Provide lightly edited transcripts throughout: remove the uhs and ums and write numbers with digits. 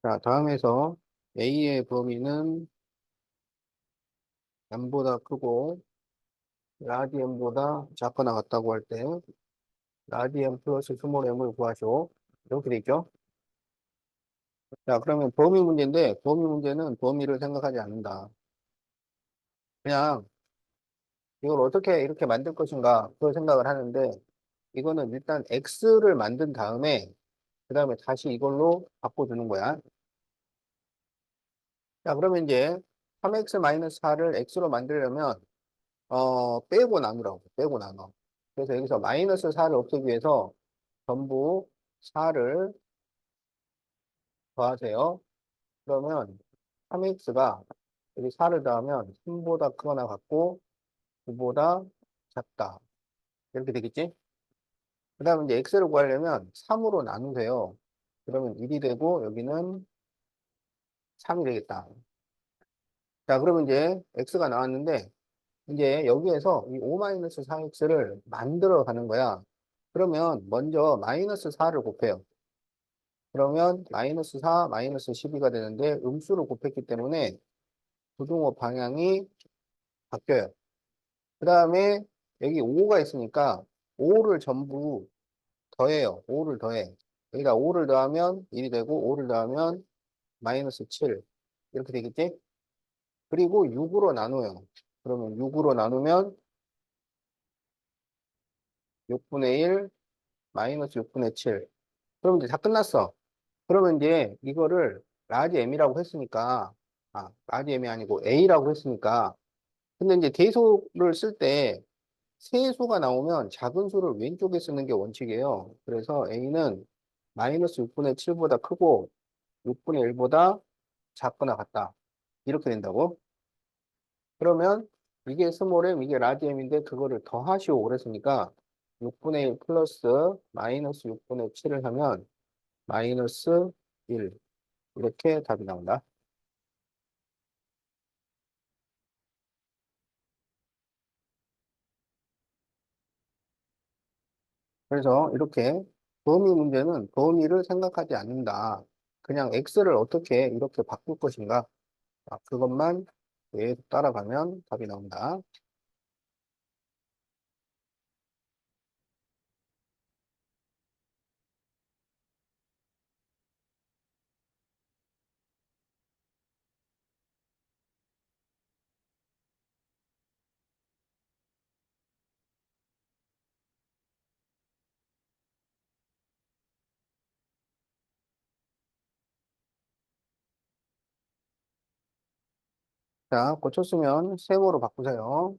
자, 다음에서 A의 범위는 m보다 크고 라디엠보다 작거나 같다고 할 때 라디엠 플러스 스몰 m을 구하시오. 이렇게 돼 있죠? 자, 그러면 범위 문제인데 범위 문제는 범위를 생각하지 않는다. 그냥 이걸 어떻게 이렇게 만들 것인가 그걸 생각을 하는데 이거는 일단 x를 만든 다음에 그 다음에 다시 이걸로 바꿔주는 거야. 자, 그러면 이제 3x-4를 x로 만들려면 빼고 나누라고. 빼고 나눠. 그래서 여기서 마이너스 4를 없애기 위해서 전부 4를 더하세요. 그러면 3x가 여기 4를 더하면 3보다 크거나 같고 9보다 작다. 이렇게 되겠지? 그 다음에 이제 x를 구하려면 3으로 나누세요. 그러면 1이 되고 여기는 3이 되겠다. 자, 그러면 이제 x가 나왔는데 이제 여기에서 이 5-4x를 만들어 가는 거야. 그러면 먼저 마이너스 4를 곱해요. 그러면 마이너스 4, 마이너스 12가 되는데 음수를 곱했기 때문에 부등호 방향이 바뀌어요. 그 다음에 여기 5가 있으니까 5를 전부 더해요. 5를 더해. 여기다 5를 더하면 1이 되고 5를 더하면 마이너스 7 이렇게 되겠지? 그리고 6으로 나눠요. 그러면 6으로 나누면 6분의 1 마이너스 6분의 7. 그럼 이제 다 끝났어. 그러면 이제 이거를 라지 M이라고 했으니까, 라지 M이 아니고 A라고 했으니까, 근데 이제 대소를 쓸 때 세수가 나오면 작은 수를 왼쪽에 쓰는 게 원칙이에요. 그래서 A는 마이너스 6분의 7보다 크고 6분의 1보다 작거나 같다. 이렇게 된다고? 그러면 이게 스몰 m, 이게 라지 M인데 그거를 더하시오 그랬으니까 6분의 1 플러스 마이너스 6분의 7을 하면 마이너스 1. 이렇게 답이 나온다. 그래서 이렇게 범위 문제는 범위를 생각하지 않는다. 그냥 x를 어떻게 이렇게 바꿀 것인가? 그것만 계속 따라가면 답이 나온다. 자, 고쳤으면 세모로 바꾸세요.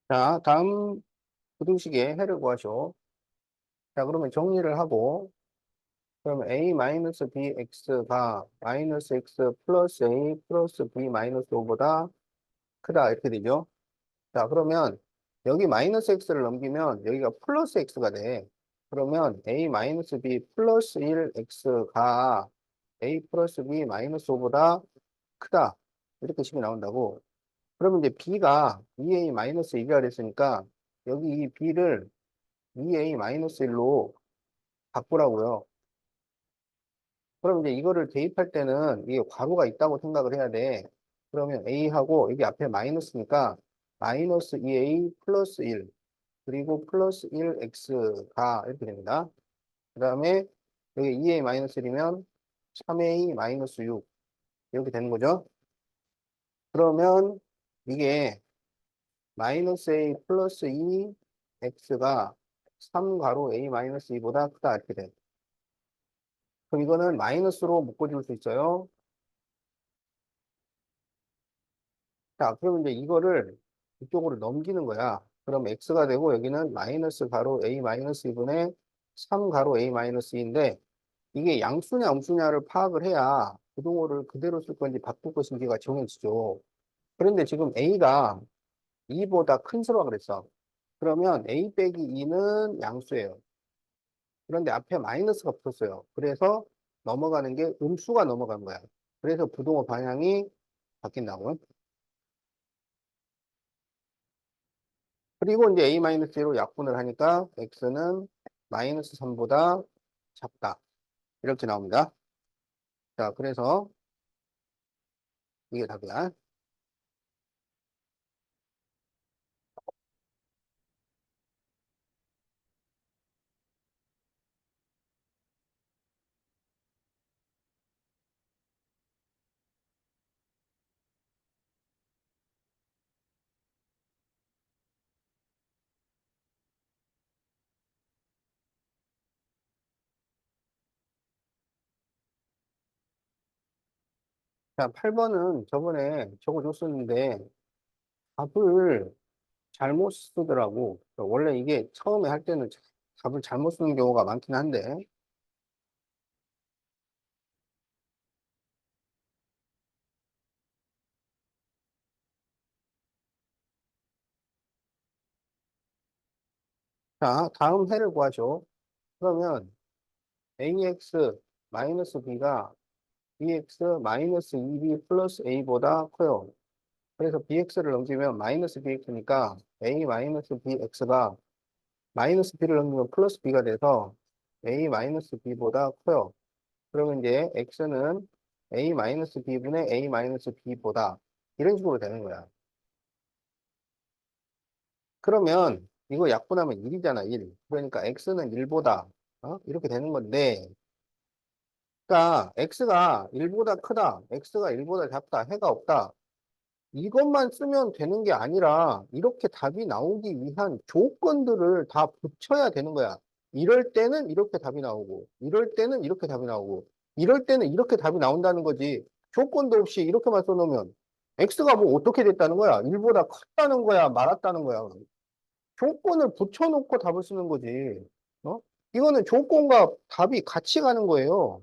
자, 다음 부등식의 해를 구하시오. 자, 그러면 정리를 하고, 그러면 a-bx가 마이너스 x 플러스 a 플러스 b 마이너스 5보다 크다. 이렇게 되죠. 자, 그러면 여기 마이너스 x를 넘기면 여기가 플러스 x가 돼. 그러면 a 마이너스 b 플러스 1x가 a 플러스 b 마이너스 5보다 크다. 이렇게 식이 나온다고. 그러면 이제 b가 2a 마이너스 2가 됐으니까 여기 이 b를 2a 마이너스 1로 바꾸라고요. 그럼 이제 이거를 대입할 때는 이게 괄호가 있다고 생각을 해야 돼. 그러면 a하고 여기 앞에 마이너스니까 마이너스 2a 플러스 1 그리고 플러스 1x가 이렇게 됩니다. 그 다음에 여기 2a 마이너스 1이면 3a 마이너스 6 이렇게 되는 거죠. 그러면 이게 마이너스 a 플러스 2x가 3 가로 a 마이너스 2보다 크다 이렇게 돼. 그럼 이거는 마이너스로 묶어줄 수 있어요. 자, 그러면 이제 이거를 이쪽으로 넘기는 거야. 그럼 x가 되고 여기는 마이너스 가로 a 마이너스 2분의 3 가로 a 마이너스 2인데 이게 양수냐 음수냐를 파악을 해야 부동호를 그대로 쓸 건지 바꿀 것인지가 정해지죠. 그런데 지금 a가 2보다 큰 수라 그랬어. 그러면 a 빼기 2는 양수예요. 그런데 앞에 마이너스가 붙었어요. 그래서 넘어가는 게 음수가 넘어간 거야. 그래서 부동호 방향이 바뀐다고. 그리고 이제 a-로 약분을 하니까 x는 마이너스 3보다 작다. 이렇게 나옵니다. 자, 그래서 이게 답이야. 자, 8번은 저번에 적어줬었는데 답을 잘못 쓰더라고. 원래 이게 처음에 할 때는 답을 잘못 쓰는 경우가 많긴 한데. 자, 다음 해를 구하죠. 그러면 ax 마이너스 b가 bx 마이너스 2b 플러스 a보다 커요. 그래서 bx를 넘기면 마이너스 bx니까 a 마이너스 bx가 마이너스 b를 넘기면 플러스 b가 돼서 a 마이너스 b보다 커요. 그러면 이제 x는 a 마이너스 b분의 a 마이너스 b보다 이런 식으로 되는 거야. 그러면 이거 약분하면 1이잖아, 1. 그러니까 x는 1보다 이렇게 되는 건데 그러니까 x가 1보다 크다, x가 1보다 작다, 해가 없다. 이것만 쓰면 되는 게 아니라 이렇게 답이 나오기 위한 조건들을 다 붙여야 되는 거야. 이럴 때는 이렇게 답이 나오고, 이럴 때는 이렇게 답이 나오고, 이럴 때는 이렇게 답이 나온다는 거지. 조건도 없이 이렇게만 써놓으면 x가 뭐 어떻게 됐다는 거야? 1보다 컸다는 거야? 말았다는 거야? 조건을 붙여놓고 답을 쓰는 거지. 어? 이거는 조건과 답이 같이 가는 거예요.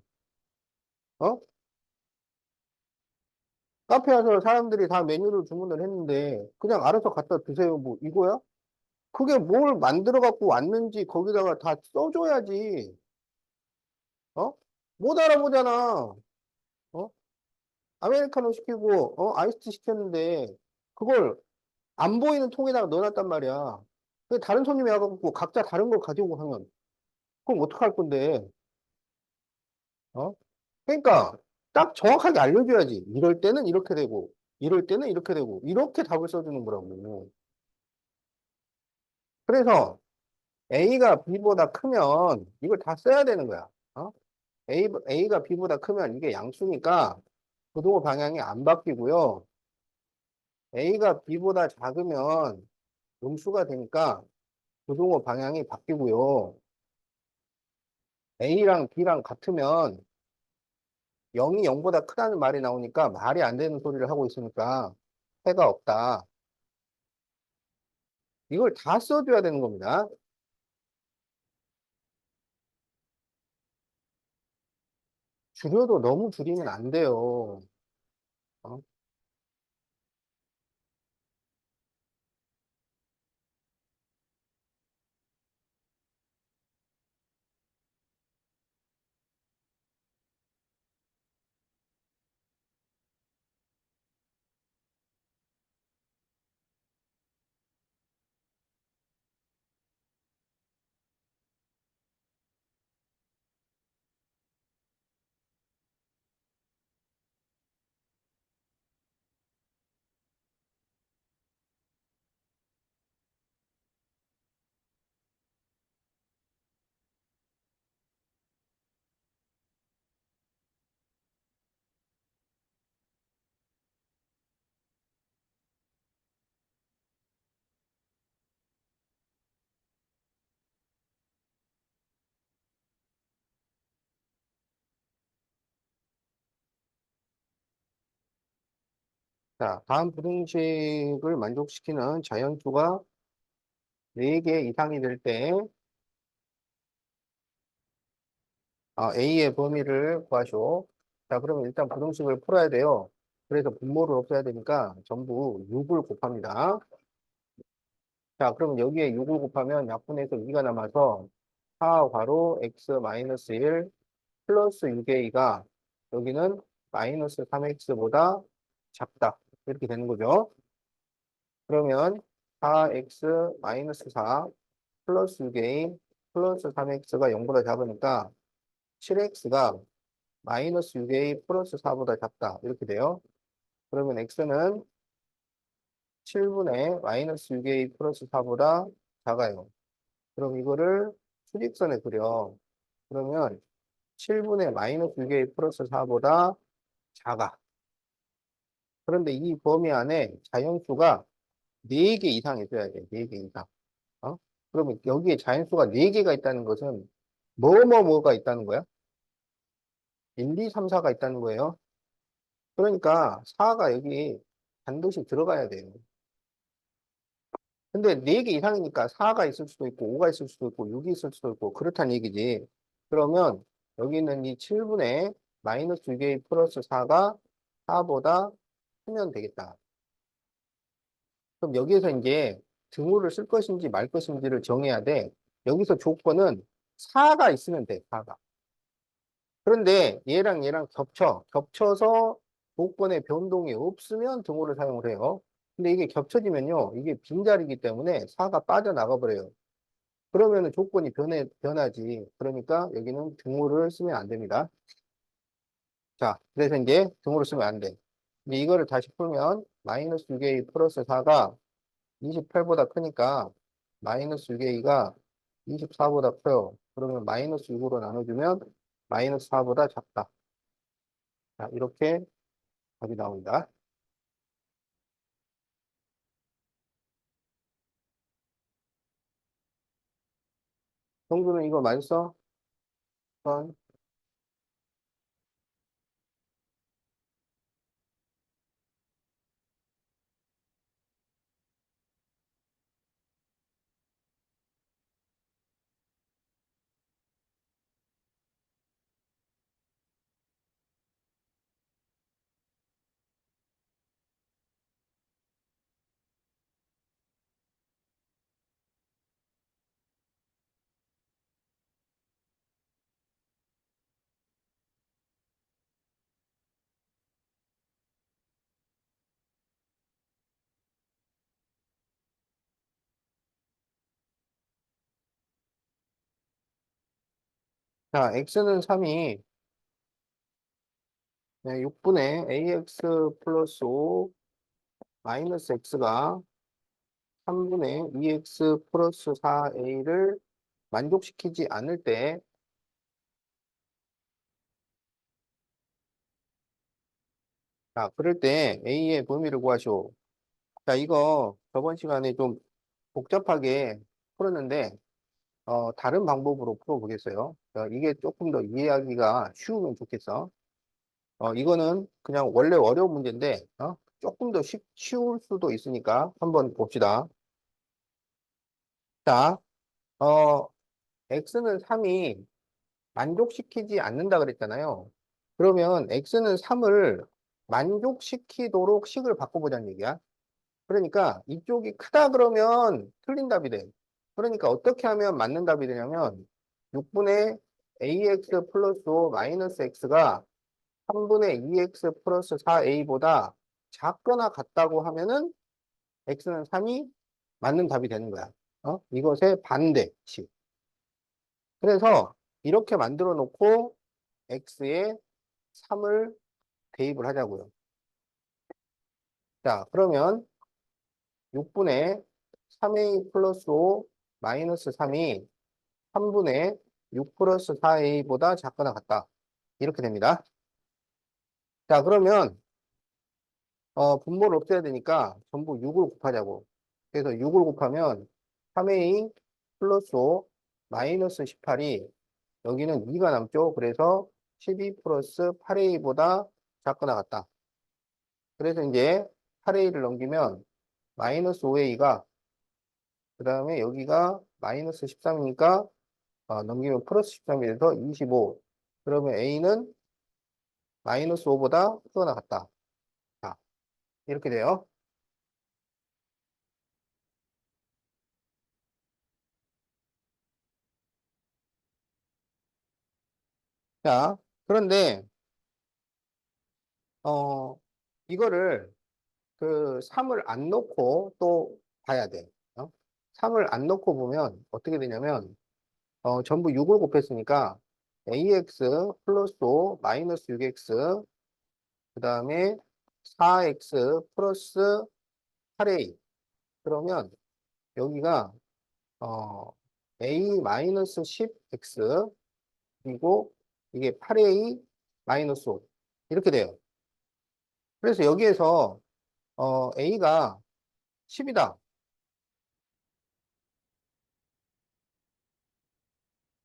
어? 카페 와서 사람들이 다 메뉴를 주문을 했는데 그냥 알아서 갖다 드세요. 뭐 이거야? 그게 뭘 만들어 갖고 왔는지 거기다가 다 써줘야지. 어? 못 알아보잖아. 어? 아메리카노 시키고 아이스티 시켰는데 그걸 안 보이는 통에다가 넣어놨단 말이야. 근데 다른 손님이 와갖고 각자 다른 걸 가지고 가면 그럼 어떡할 건데? 어? 그러니까 딱 정확하게 알려줘야지. 이럴 때는 이렇게 되고 이럴 때는 이렇게 되고 이렇게 답을 써주는 거라고. 그래서 A가 B보다 크면 이걸 다 써야 되는 거야. A가 B보다 크면 이게 양수니까 부동호 방향이 안 바뀌고요. A가 B보다 작으면 음수가 되니까 부동호 방향이 바뀌고요. A랑 B랑 같으면 0이 0보다 크다는 말이 나오니까 말이 안 되는 소리를 하고 있으니까 해가 없다. 이걸 다 써줘야 되는 겁니다. 줄여도 너무 줄이면 안 돼요. 어? 자, 다음 부등식을 만족시키는 자연수가 4개 이상이 될 때, A의 범위를 구하시오. 자, 그러면 일단 부등식을 풀어야 돼요. 그래서 분모를 없애야 되니까 전부 6을 곱합니다. 자, 그럼 여기에 6을 곱하면 약분해서 2가 남아서 4 괄호 x-1 플러스 6a가 여기는 마이너스 3x보다 작다. 이렇게 되는 거죠. 그러면 4x 마이너스 4 플러스 6a 플러스 3x가 0보다 작으니까 7x가 마이너스 6a 플러스 4보다 작다. 이렇게 돼요. 그러면 x는 7분의 마이너스 6a 플러스 4보다 작아요. 그럼 이거를 수직선에 그려. 그러면 7분의 마이너스 6a 플러스 4보다 작아. 그런데 이 범위 안에 자연수가 4개 이상 있어야 돼. 4개 이상. 어? 그러면 여기에 자연수가 4개가 있다는 것은 뭐가 있다는 거야? 1, 2, 3, 4가 있다는 거예요. 그러니까 4가 여기 반드시 들어가야 돼요. 근데 4개 이상이니까 4가 있을 수도 있고 5가 있을 수도 있고 6이 있을 수도 있고 그렇다는 얘기지. 그러면 여기는 이 7분의 마이너스 6a 플러스 4가 4보다 크면 되겠다. 그럼 여기에서 이제 등호를 쓸 것인지 말 것인지를 정해야 돼. 여기서 조건은 4가 있으면 돼, 4가. 그런데 얘랑 얘랑 겹쳐서 조건에 변동이 없으면 등호를 사용을 해요. 근데 이게 겹쳐지면요, 이게 빈자리이기 때문에 4가 빠져나가 버려요. 그러면은 조건이 변하지. 그러니까 여기는 등호를 쓰면 안 됩니다. 자, 그래서 이제 등호를 쓰면 안 돼. 이제 이거를 다시 풀면 마이너스 6a 플러스 4가 28보다 크니까 마이너스 6a가 24보다 커요. 그러면 마이너스 6으로 나눠주면 마이너스 4보다 작다. 자, 이렇게 답이 나옵니다. 성준은 이거 맞았어? 번. 자, x는 3이 6분의 ax 플러스 5 마이너스 x가 3분의 2x 플러스 4a를 만족시키지 않을 때, 자, 그럴 때 a의 범위를 구하시오. 자, 이거 저번 시간에 좀 복잡하게 풀었는데, 다른 방법으로 풀어보겠어요. 이게 조금 더 이해하기가 쉬우면 좋겠어. 이거는 그냥 원래 어려운 문제인데, 조금 더 쉬울 수도 있으니까 한번 봅시다. 자, 어, x는 3이 만족시키지 않는다 그랬잖아요. 그러면 x는 3을 만족시키도록 식을 바꿔보자는 얘기야. 그러니까 이쪽이 크다 그러면 틀린 답이 돼. 그러니까 어떻게 하면 맞는 답이 되냐면 6분의 ax 플러스 5 마이너스 x가 3분의 2x 플러스 4a보다 작거나 같다고 하면은 x는 3이 맞는 답이 되는 거야. 이것의 반대식. 그래서 이렇게 만들어 놓고 x에 3을 대입을 하자고요. 자, 그러면 6분의 3a 플러스 5 마이너스 3이 3분의 6 플러스 4a보다 작거나 같다. 이렇게 됩니다. 자, 그러면 분모를 없애야 되니까 전부 6을 곱하자고. 그래서 6을 곱하면 3a 플러스 5 마이너스 18이 여기는 2가 남죠. 그래서 12 플러스 8a보다 작거나 같다. 그래서 이제 8A를 넘기면 마이너스 5A가, 그 다음에 여기가 마이너스 13이니까 넘기면 플러스 13이 돼서 25. 그러면 A는 마이너스 5보다 크거나 같다. 자, 이렇게 돼요. 자, 그런데, 어, 이거를 그 3을 안 넣고 또 봐야 돼. 3을 안 넣고 보면 어떻게 되냐면, 전부 6을 곱했으니까 ax 플러스 5 마이너스 6x 그 다음에 4x 플러스 8a 그러면 여기가 어, a 마이너스 10x 그리고 이게 8a 마이너스 5 이렇게 돼요. 그래서 여기에서 a가 10이다.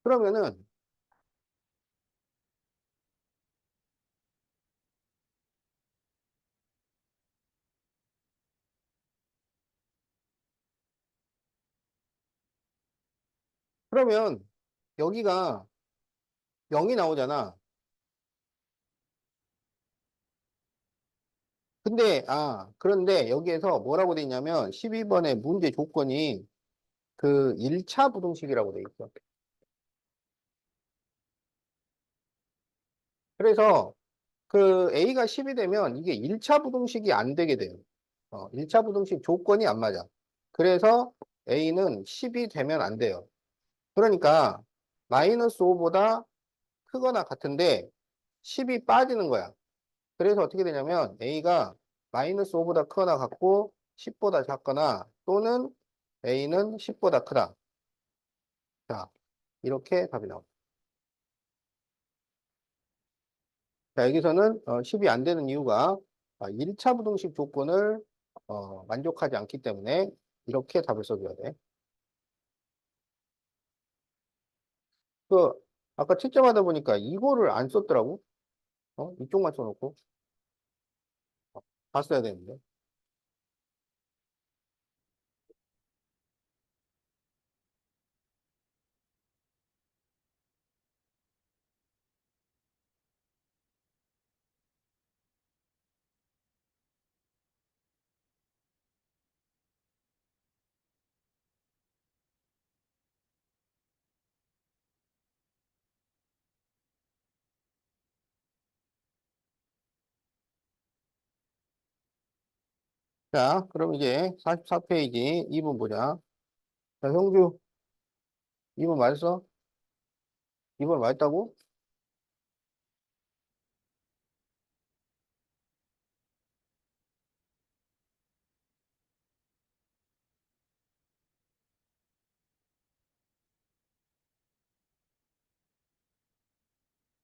그러면은 그러면 여기가 0이 나오잖아. 그런데 여기에서 뭐라고 돼 있냐면 12번의 문제 조건이 그 1차 부등식이라고 돼 있어. 그래서 그 A가 10이 되면 이게 1차 부등식이 안 되게 돼요. 1차 부등식 조건이 안 맞아. 그래서 A는 10이 되면 안 돼요. 그러니까 마이너스 5보다 크거나 같은데 10이 빠지는 거야. 그래서 어떻게 되냐면 A가 마이너스 5보다 크거나 같고 10보다 작거나 또는 A는 10보다 크다. 자, 이렇게 답이 나옵니다. 자, 여기서는 10이 안 되는 이유가 1차 부등식 조건을 만족하지 않기 때문에 이렇게 답을 써줘야 돼. 그 아까 채점하다 보니까 이거를 안 썼더라고. 이쪽만 써놓고 봤어야 되는데. 자, 그럼 이제 44페이지 2번 보자. 자, 형주 2번 맞았어? 2번 맞았다고?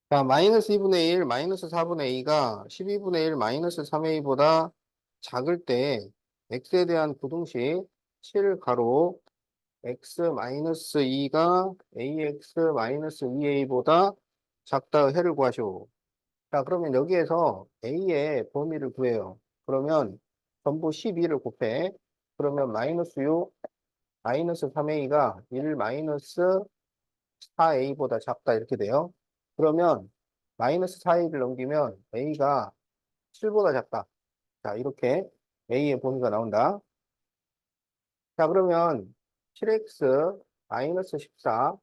자, 마이너스 2분의 1, 마이너스 4분의 A가 12분의 1, 마이너스 3A보다 작을 때 x에 대한 부등식 7 가로 x 마이너스 2가 ax 마이너스 2a보다 작다의 해를 구하시오. 자, 그러면 여기에서 a의 범위를 구해요. 그러면 전부 12를 곱해. 그러면 마이너스 6, 마이너스 3a가 1 마이너스 4a보다 작다 이렇게 돼요. 그러면 마이너스 4a를 넘기면 a가 7보다 작다. 자, 이렇게 a의 범위가 나온다. 자, 그러면 7x 마이너스 14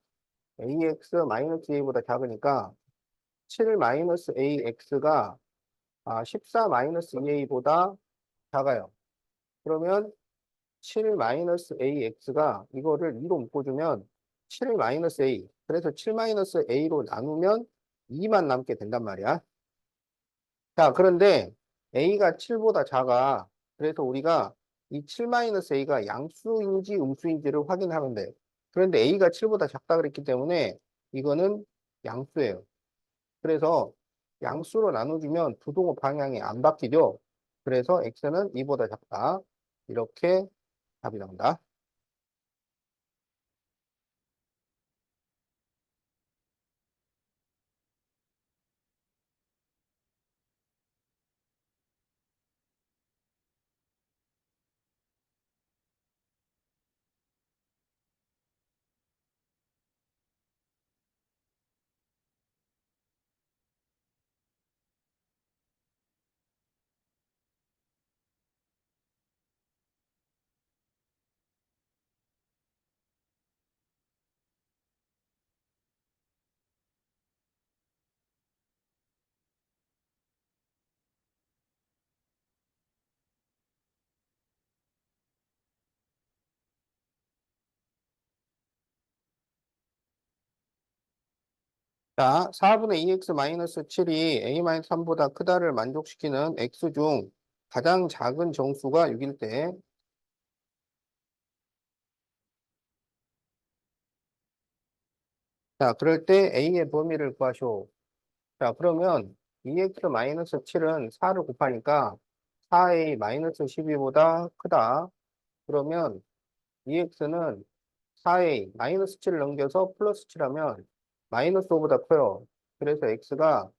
ax 마이너스 a보다 작으니까 7 마이너스 ax가 14 마이너스 2a보다 작아요. 그러면 7 마이너스 ax가 이거를 2로 묶어주면 7 마이너스 a. 그래서 7 마이너스 a로 나누면 2만 남게 된단 말이야. 자, 그런데 a가 7보다 작아. 그래서 우리가 이 7 마이너스 a가 양수인지 음수인지를 확인하면 돼. 그런데 a가 7보다 작다 그랬기 때문에 이거는 양수예요. 그래서 양수로 나눠주면 부동호 방향이 안 바뀌죠. 그래서 x는 2보다 작다. 이렇게 답이 나온다. 자, 4분의 2x 마이너스 7이 a-3보다 크다를 만족시키는 x 중 가장 작은 정수가 6일 때, 자, 그럴 때 a의 범위를 구하시오. 자, 그러면 2x 마이너스 7은 4를 곱하니까 4a 마이너스 12보다 크다. 그러면 2x는 4a 마이너스 7을 넘겨서 플러스 7하면 마이너스 5보다 커요. 그래서 x가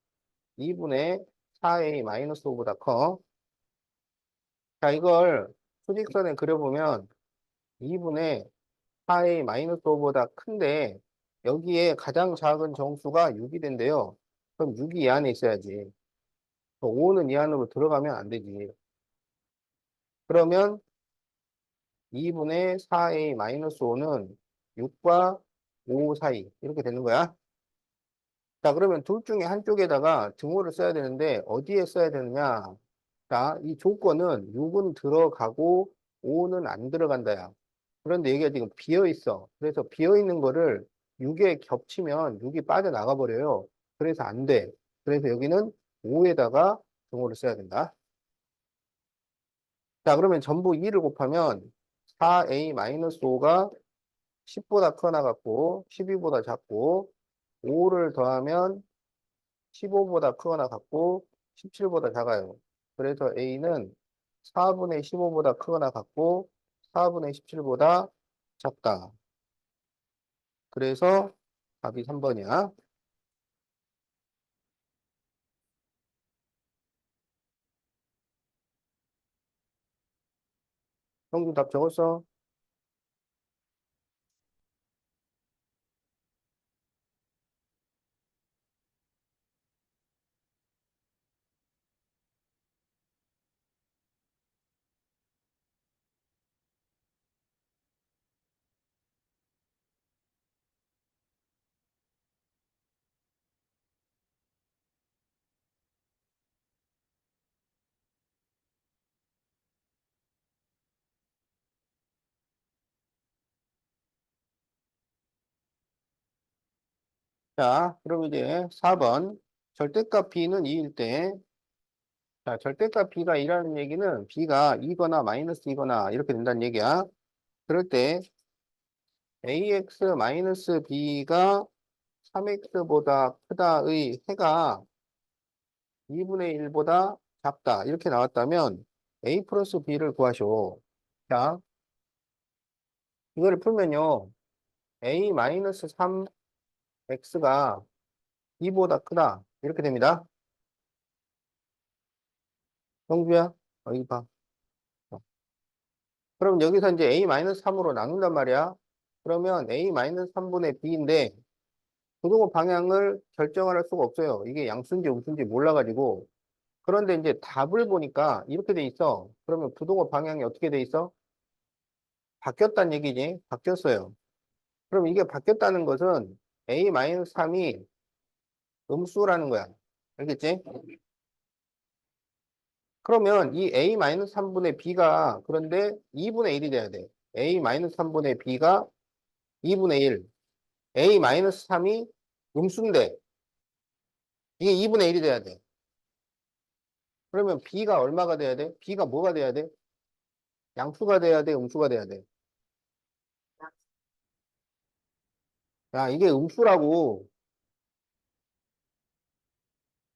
2분의 4a 마이너스 5보다 커. 자, 이걸 수직선에 그려보면 2분의 4a 마이너스 5보다 큰데 여기에 가장 작은 정수가 6이 된대요. 그럼 6이 이 안에 있어야지. 5는 이 안으로 들어가면 안 되지. 그러면 2분의 4a 마이너스 5는 6과 5 사이 이렇게 되는 거야. 자, 그러면 둘 중에 한쪽에다가 등호를 써야 되는데 어디에 써야 되느냐? 자, 이 조건은 6은 들어가고 5는 안 들어간다야. 그런데 여기가 지금 비어 있어. 그래서 비어 있는 거를 6에 겹치면 6이 빠져나가 버려요. 그래서 안 돼. 그래서 여기는 5에다가 등호를 써야 된다. 자, 그러면 전부 2를 곱하면 4a-5가 10보다 크거나 같고 12보다 작고 5를 더하면 15보다 크거나 같고 17보다 작아요. 그래서 A는 4분의 15보다 크거나 같고 4분의 17보다 작다. 그래서 답이 3번이야. 형준 답 적었어? 자, 그럼 이제 4번. 절대값 B는 2일 때, 자, 절대값 B가 2라는 얘기는 B가 2거나 마이너스 2거나 이렇게 된다는 얘기야. 그럴 때 AX 마이너스 B가 3X보다 크다의 해가 2분의 1보다 작다. 이렇게 나왔다면 A 플러스 B를 구하시오. 자, 이거를 풀면요. A 마이너스 3X가 2보다 크다. 이렇게 됩니다. 형주야, 여기 봐. 그럼 여기서 이제 A 마이너스 3으로 나눈단 말이야. 그러면 A 마이너스 3분의 B인데 부등호 방향을 결정할 수가 없어요. 이게 양수인지 음수인지 몰라가지고. 그런데 이제 답을 보니까 이렇게 돼 있어. 그러면 부등호 방향이 어떻게 돼 있어? 바뀌었다는 얘기지. 바뀌었어요. 그럼 이게 바뀌었다는 것은 A-3이 음수라는 거야. 알겠지? 그러면 이 A-3분의 B가 그런데 2분의 1이 돼야 돼. A-3분의 B가 2분의 1. A-3이 음수인데 이게 2분의 1이 돼야 돼. 그러면 B가 얼마가 돼야 돼? B가 뭐가 돼야 돼? 양수가 돼야 돼? 음수가 돼야 돼? 야, 이게 음수라고.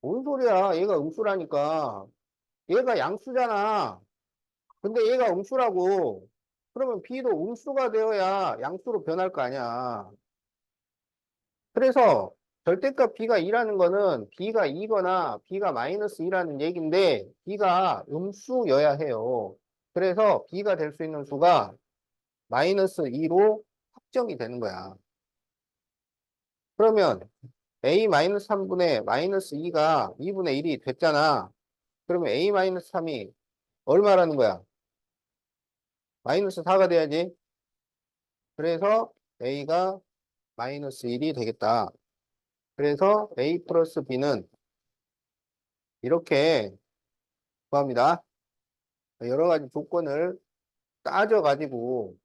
뭔 소리야? 얘가 음수라니까. 얘가 양수잖아. 근데 얘가 음수라고. 그러면 B도 음수가 되어야 양수로 변할 거 아니야. 그래서 절대값 B가 2라는 거는 B가 2거나 B가 마이너스 2라는 얘기인데 B가 음수여야 해요. 그래서 B가 될 수 있는 수가 마이너스 2로 확정이 되는 거야. 그러면 A 마이너스 3분의 마이너스 2가 2분의 1이 됐잖아. 그러면 A 마이너스 3이 얼마라는 거야? 마이너스 4가 돼야지. 그래서 A가 마이너스 1이 되겠다. 그래서 A 플러스 B는 이렇게 구합니다. 여러 가지 조건을 따져가지고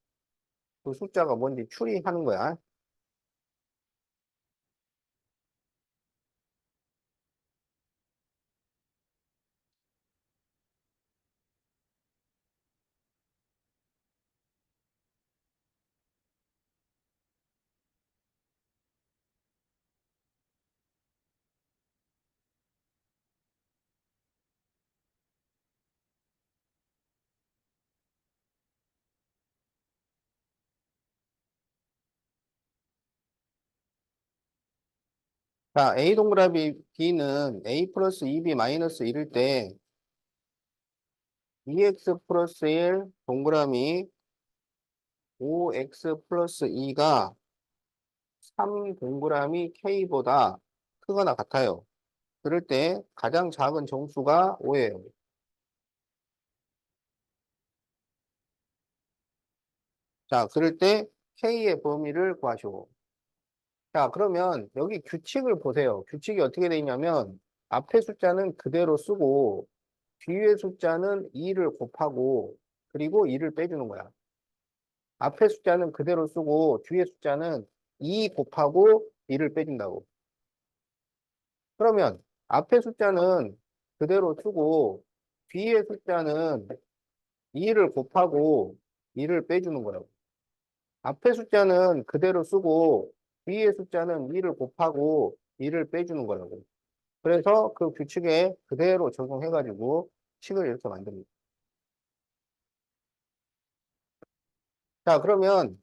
그 숫자가 뭔지 추리하는 거야. 자, A 동그라미 B는 A 플러스 2B 마이너스 1일 때 2X 플러스 1 동그라미 5X 플러스 2가 3 동그라미 K보다 크거나 같아요. 그럴 때 가장 작은 정수가 5예요. 자, 그럴 때 K의 범위를 구하시오. 자, 그러면 여기 규칙을 보세요. 규칙이 어떻게 돼 있냐면 앞에 숫자는 그대로 쓰고 뒤에 숫자는 2를 곱하고 그리고 2를 빼주는 거야. 앞에 숫자는 그대로 쓰고 뒤에 숫자는 2 곱하고 2를 빼준다고. 그러면 앞에 숫자는 그대로 쓰고 뒤에 숫자는 2를 곱하고 2를 빼주는 거라고. 앞에 숫자는 그대로 쓰고 뒤에 숫자는 2를 곱하고 2를 빼주는 거라고. 그래서 그 규칙에 그대로 적용해가지고 식을 이렇게 만듭니다. 자, 그러면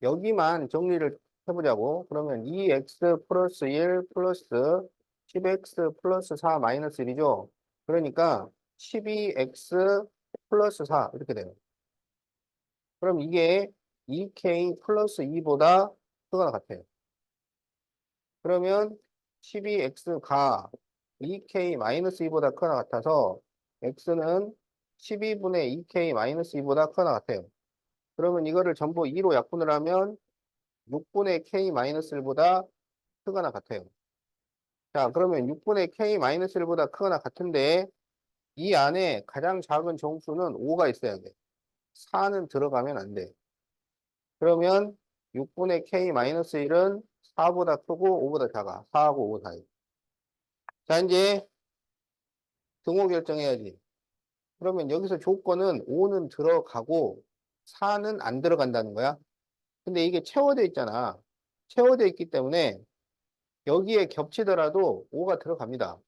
여기만 정리를 해보자고. 그러면 2x 플러스 1 플러스 10x 플러스 4 마이너스 1이죠. 그러니까 12x 플러스 4 이렇게 돼요. 그럼 이게 2k 플러스 2보다 크거나 같아요. 그러면 12x가 2k 마이너스 2보다 크거나 같아서 x는 12분의 2k 마이너스 2보다 크거나 같아요. 그러면 이거를 전부 2로 약분을 하면 6분의 k 마이너스 1보다 크거나 같아요. 자, 그러면 6분의 k 마이너스 1보다 크거나 같은데 이 안에 가장 작은 정수는 5가 있어야 돼. 4는 들어가면 안 돼. 그러면 6분의 k 마이너스 1은 4보다 크고 5보다 작아. 4하고 5 사이. 자, 이제 등호 결정해야지. 그러면 여기서 조건은 5는 들어가고 4는 안 들어간다는 거야. 근데 이게 채워져 있잖아. 채워져 있기 때문에 여기에 겹치더라도 5가 들어갑니다.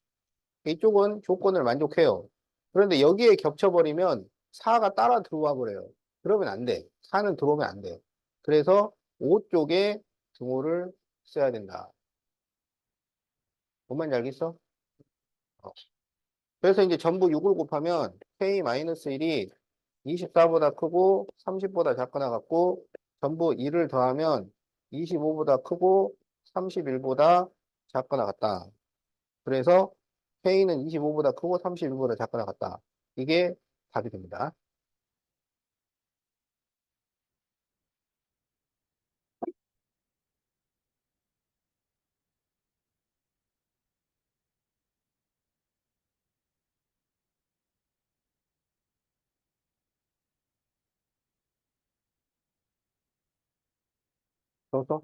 이쪽은 조건을 만족해요. 그런데 여기에 겹쳐버리면 4가 따라 들어와 버려요. 그러면 안 돼. 4는 들어오면 안 돼. 그래서 5 쪽에 등호를 써야 된다. 뭔 말인지 알겠어? 어. 그래서 이제 전부 6을 곱하면 k-1이 24보다 크고 30보다 작거나 같고 전부 1을 더하면 25보다 크고 31보다 작거나 같다. 그래서 K는 25보다 크고 31보다 작거나 같다. 이게 답이 됩니다. 그래서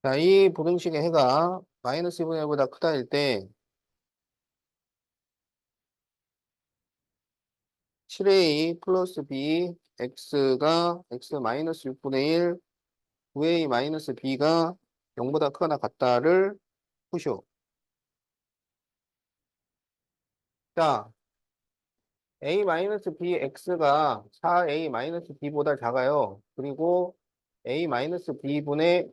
자, 이 부등식의 해가 마이너스 2분의 1보다 크다일 때 7a 플러스 b x가 x 마이너스 6분의 1 9a 마이너스 b가 0보다 크거나 같다를 푸시오. 자, a 마이너스 b x가 4a 마이너스 b보다 작아요. 그리고 a 마이너스 b분의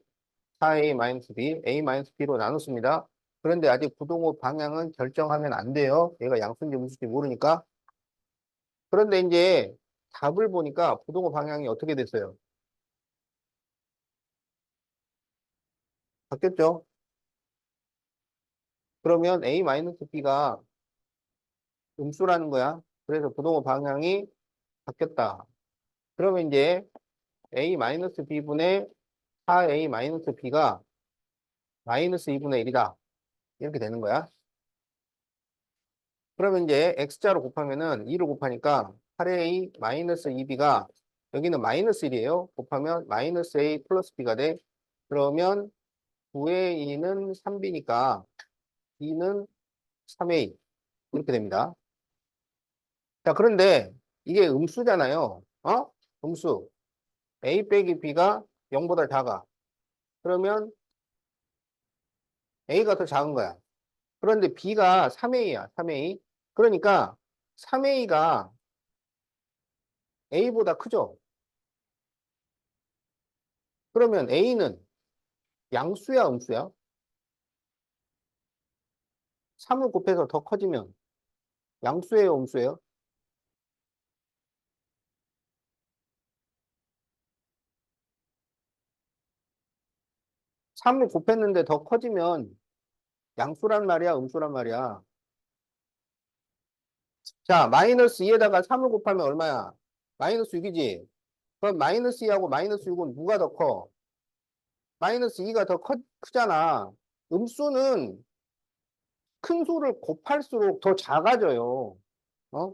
4a 마이너스 b, a 마이너스 b로 나눴습니다. 그런데 아직 부동호 방향은 결정하면 안 돼요. 얘가 양수인지 무수인지 모르니까. 그런데 이제 답을 보니까 부동호 방향이 어떻게 됐어요? 바뀌었죠? 그러면 a 마이너스 b가 음수라는 거야. 그래서 부동호 방향이 바뀌었다. 그러면 이제 a 마이너스 b분의 4a 마이너스 b가 마이너스 2분의 1이다. 이렇게 되는 거야. 그러면 이제 x자로 곱하면은 2로 곱하니까 8a 마이너스 2b가 여기는 마이너스 1이에요. 곱하면 마이너스 a 플러스 b가 돼. 그러면 9a는 3b니까 b는 3A. 이렇게 됩니다. 자, 그런데 이게 음수잖아요. 어? 음수. A 빼기 B가 0보다 작아. 그러면 A가 더 작은 거야. 그런데 B가 3A야, 3A. 그러니까 3A가 A보다 크죠? 그러면 A는 양수야, 음수야? 3을 곱해서 더 커지면 양수예요, 음수예요? 3을 곱했는데 더 커지면 양수란 말이야, 음수란 말이야. 자, 마이너스 2에다가 3을 곱하면 얼마야? 마이너스 6이지? 그럼 마이너스 2하고 마이너스 6은 누가 더 커? 마이너스 2가 더 크잖아. 음수는 큰 수를 곱할수록 더 작아져요. 어?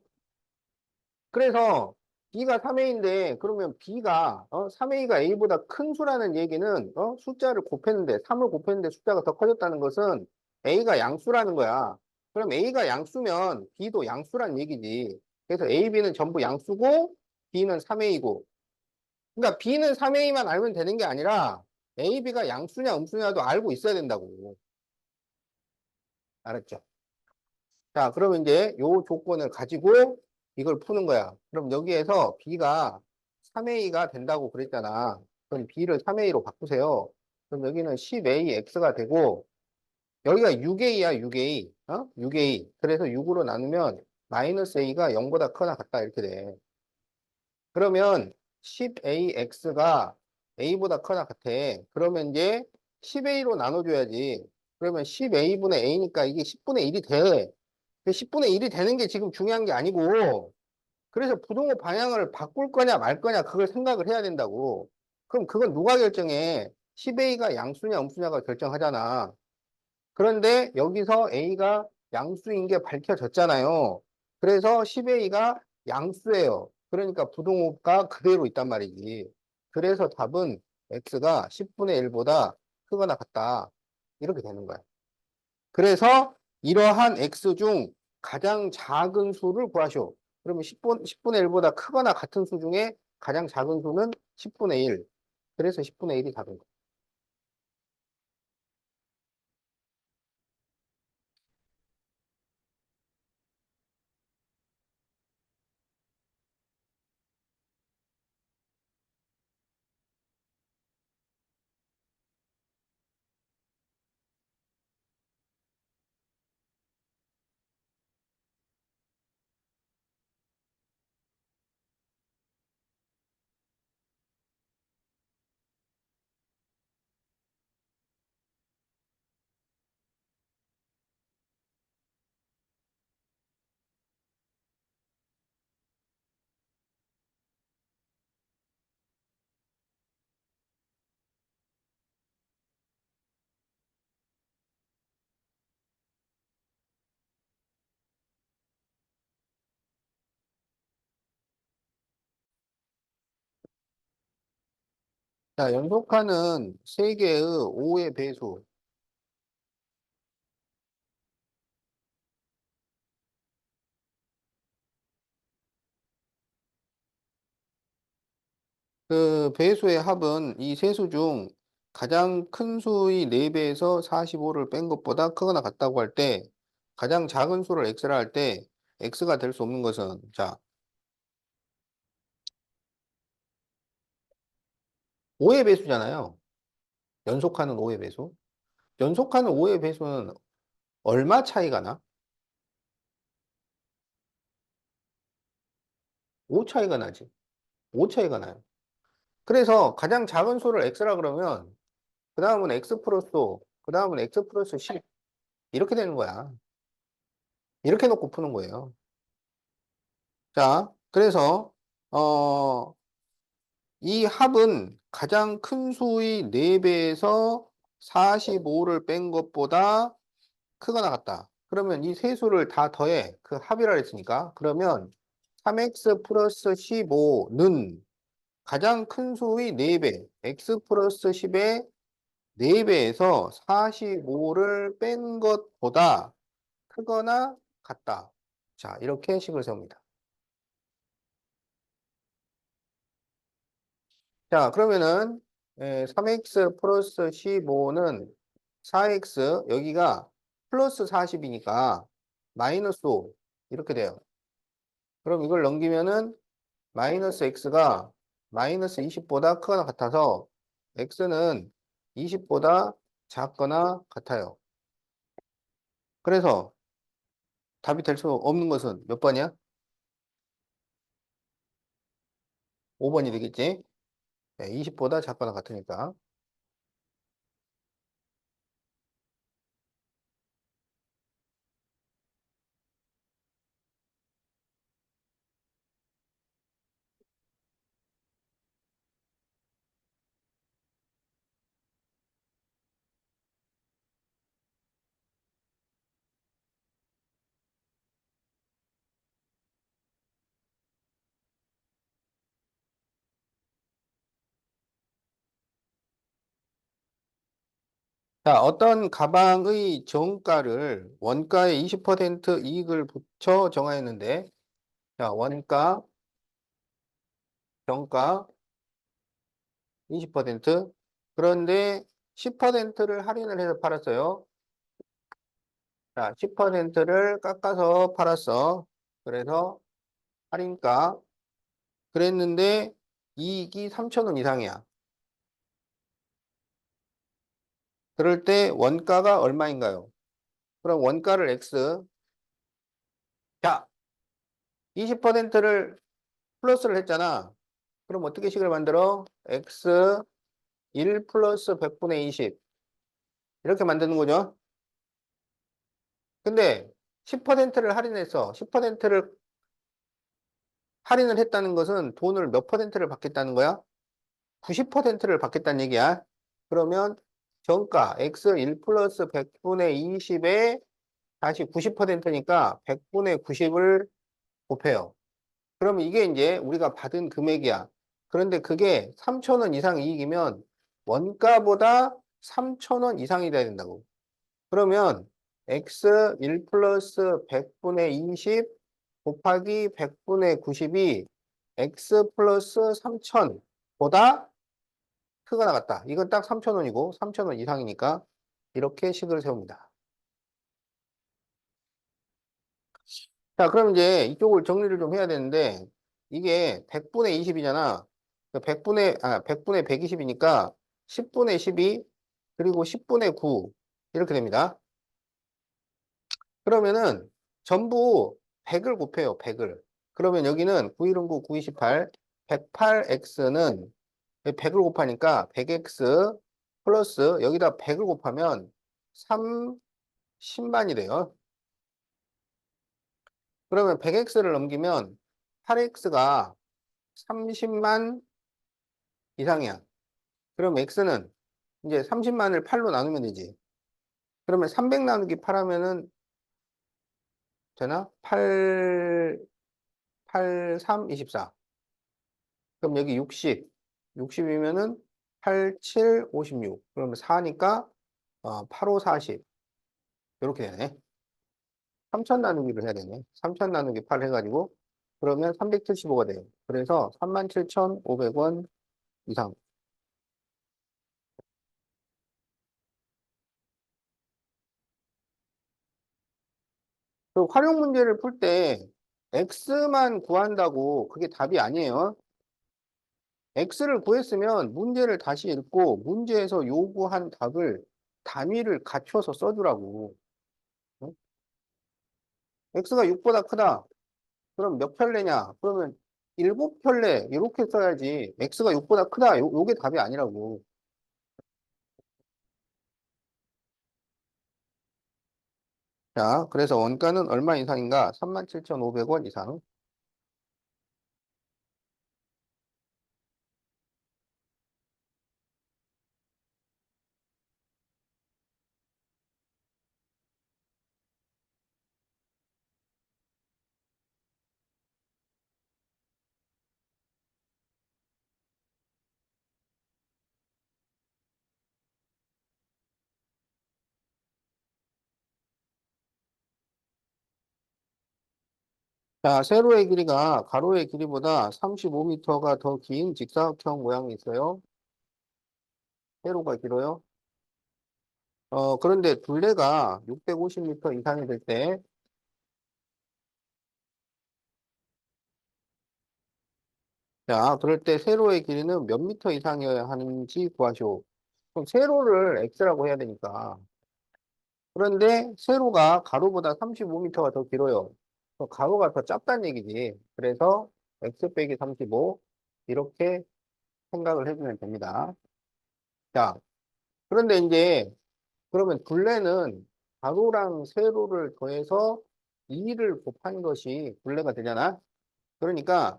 그래서 B가 3A인데 그러면 B가 3A가 A보다 큰 수라는 얘기는 숫자를 곱했는데 3을 곱했는데 숫자가 더 커졌다는 것은 A가 양수라는 거야. 그럼 A가 양수면 B도 양수란 얘기지. 그래서 A, B는 전부 양수고 B는 3A고. 그러니까 B는 3A만 알면 되는 게 아니라 A, B가 양수냐 음수냐도 알고 있어야 된다고. 알았죠? 자, 그러면 이제 요 조건을 가지고 이걸 푸는 거야. 그럼 여기에서 B가 3A가 된다고 그랬잖아. 그럼 B를 3A로 바꾸세요. 그럼 여기는 10AX가 되고, 여기가 6A야, 6A. 6A. 그래서 6으로 나누면 마이너스 A가 0보다 크거나 같다, 이렇게 돼. 그러면 10AX가 A보다 크거나 같아. 그러면 이제 10A로 나눠줘야지. 그러면 10A분의 A니까 이게 10분의 1이 돼. 10분의 1이 되는 게 지금 중요한 게 아니고, 그래서 부동호 방향을 바꿀 거냐 말 거냐 그걸 생각을 해야 된다고. 그럼 그건 누가 결정해? 10A가 양수냐 음수냐가 결정하잖아. 그런데 여기서 A가 양수인 게 밝혀졌잖아요. 그래서 10A가 양수예요. 그러니까 부동호가 그대로 있단 말이지. 그래서 답은 X가 10분의 1보다 크거나 같다. 이렇게 되는 거야. 그래서 이러한 x 중 가장 작은 수를 구하시오. 그러면 10분의 1보다 크거나 같은 수 중에 가장 작은 수는 10분의 1. 그래서 10분의 1이 답인 거야. 자, 연속하는 세 개의 5의 배수. 그 배수의 합은 이 세 수 중 가장 큰 수의 4배에서 45를 뺀 것보다 크거나 같다고 할 때, 가장 작은 수를 x라 할 때 x가 될 수 없는 것은, 자, 5의 배수잖아요. 연속하는 5의 배수. 연속하는 5의 배수는 얼마 차이가 나? 5 차이가 나지. 5 차이가 나요. 그래서 가장 작은 수를 x라 그러면 그 다음은 x 플러스 5, 그 다음은 x 플러스 10 이렇게 되는 거야. 이렇게 놓고 푸는 거예요. 자, 그래서 이 합은 가장 큰 수의 4배에서 45를 뺀 것보다 크거나 같다. 그러면 이 세 수를 다 더해. 그 합이라 했으니까. 그러면 3x 플러스 15는 가장 큰 수의 4배, x 플러스 10의 4배에서 45를 뺀 것보다 크거나 같다. 자, 이렇게 식을 세웁니다. 자, 그러면은 3x 플러스 15는 4x 여기가 플러스 40이니까 마이너스 5 이렇게 돼요. 그럼 이걸 넘기면은 마이너스 x가 마이너스 20보다 크거나 같아서 x는 20보다 작거나 같아요. 그래서 답이 될 수 없는 것은 몇 번이야? 5번이 되겠지? 네, 20보다 작거나 같으니까. 자, 어떤 가방의 정가를 원가의 20% 이익을 붙여 정하였는데, 자, 원가, 정가 20%. 그런데 10%를 할인을 해서 팔았어요. 자, 10%를 깎아서 팔았어. 그래서 할인가. 그랬는데 이익이 3,000원 이상이야. 그럴 때 원가가 얼마인가요? 그럼 원가를 X. 자, 20%를 플러스를 했잖아. 그럼 어떻게 식을 만들어? X 1 플러스 100분의 20. 이렇게 만드는 거죠. 근데 10%를 할인해서 10%를 할인을 했다는 것은 돈을 몇 퍼센트를 받겠다는 거야? 90%를 받겠다는 얘기야. 그러면 정가 X 1 플러스 100분의 20에 다시 90%니까 100분의 90을 곱해요. 그러면 이게 이제 우리가 받은 금액이야. 그런데 그게 3,000원 이상 이익이면 원가보다 3,000원 이상이 돼야 된다고. 그러면 x 1 플러스 100분의 20 곱하기 100분의 90이 x 플러스 3,000보다 크거나 같다. 이건 딱 3,000원이고 3,000원 이상이니까 이렇게 식을 세웁니다. 자, 그럼 이제 이쪽을 정리를 좀 해야 되는데 이게 100분의 20이잖아. 100분의 120이니까 10분의 12 그리고 10분의 9 이렇게 됩니다. 그러면은 전부 100을 곱해요. 100을. 그러면 여기는 9 1은 9, 9 28, 108x는 100을 곱하니까 100x 플러스 여기다 100을 곱하면 30만이 돼요. 그러면 100x를 넘기면 8x가 30만 이상이야. 그럼 x는 이제 30만을 8로 나누면 되지. 그러면 300 나누기 8 하면은 되나? 8, 8, 3, 24. 그럼 여기 60. 60이면은 8, 7, 56. 그러면 4니까 8, 5, 40. 이렇게 되네. 3천 나누기를 해야 되네. 3천 나누기 8 해가지고 그러면 375가 돼요. 그래서 37,500원 이상. 그 활용 문제를 풀 때 x만 구한다고 그게 답이 아니에요. x를 구했으면 문제를 다시 읽고 문제에서 요구한 답을 단위를 갖춰서 써주라고. 응? x가 6보다 크다. 그럼 몇 편레냐? 그러면 7편레 이렇게 써야지. x가 6보다 크다. 요게 답이 아니라고. 자, 그래서 원가는 얼마 이상인가? 37,500원 이상. 자, 세로의 길이가 가로의 길이보다 35m가 더 긴 직사각형 모양이 있어요. 세로가 길어요. 그런데 둘레가 650m 이상이 될 때, 자, 그럴 때 세로의 길이는 몇 미터 이상이어야 하는지 구하시오. 그럼 세로를 x라고 해야 되니까. 그런데 세로가 가로보다 35m가 더 길어요. 그럼 가로가 더 짧다는 얘기지. 그래서 x 빼기 35 이렇게 생각을 해주면 됩니다. 자, 그런데 이제 그러면 둘레는 가로랑 세로를 더해서 2를 곱한 것이 둘레가 되잖아. 그러니까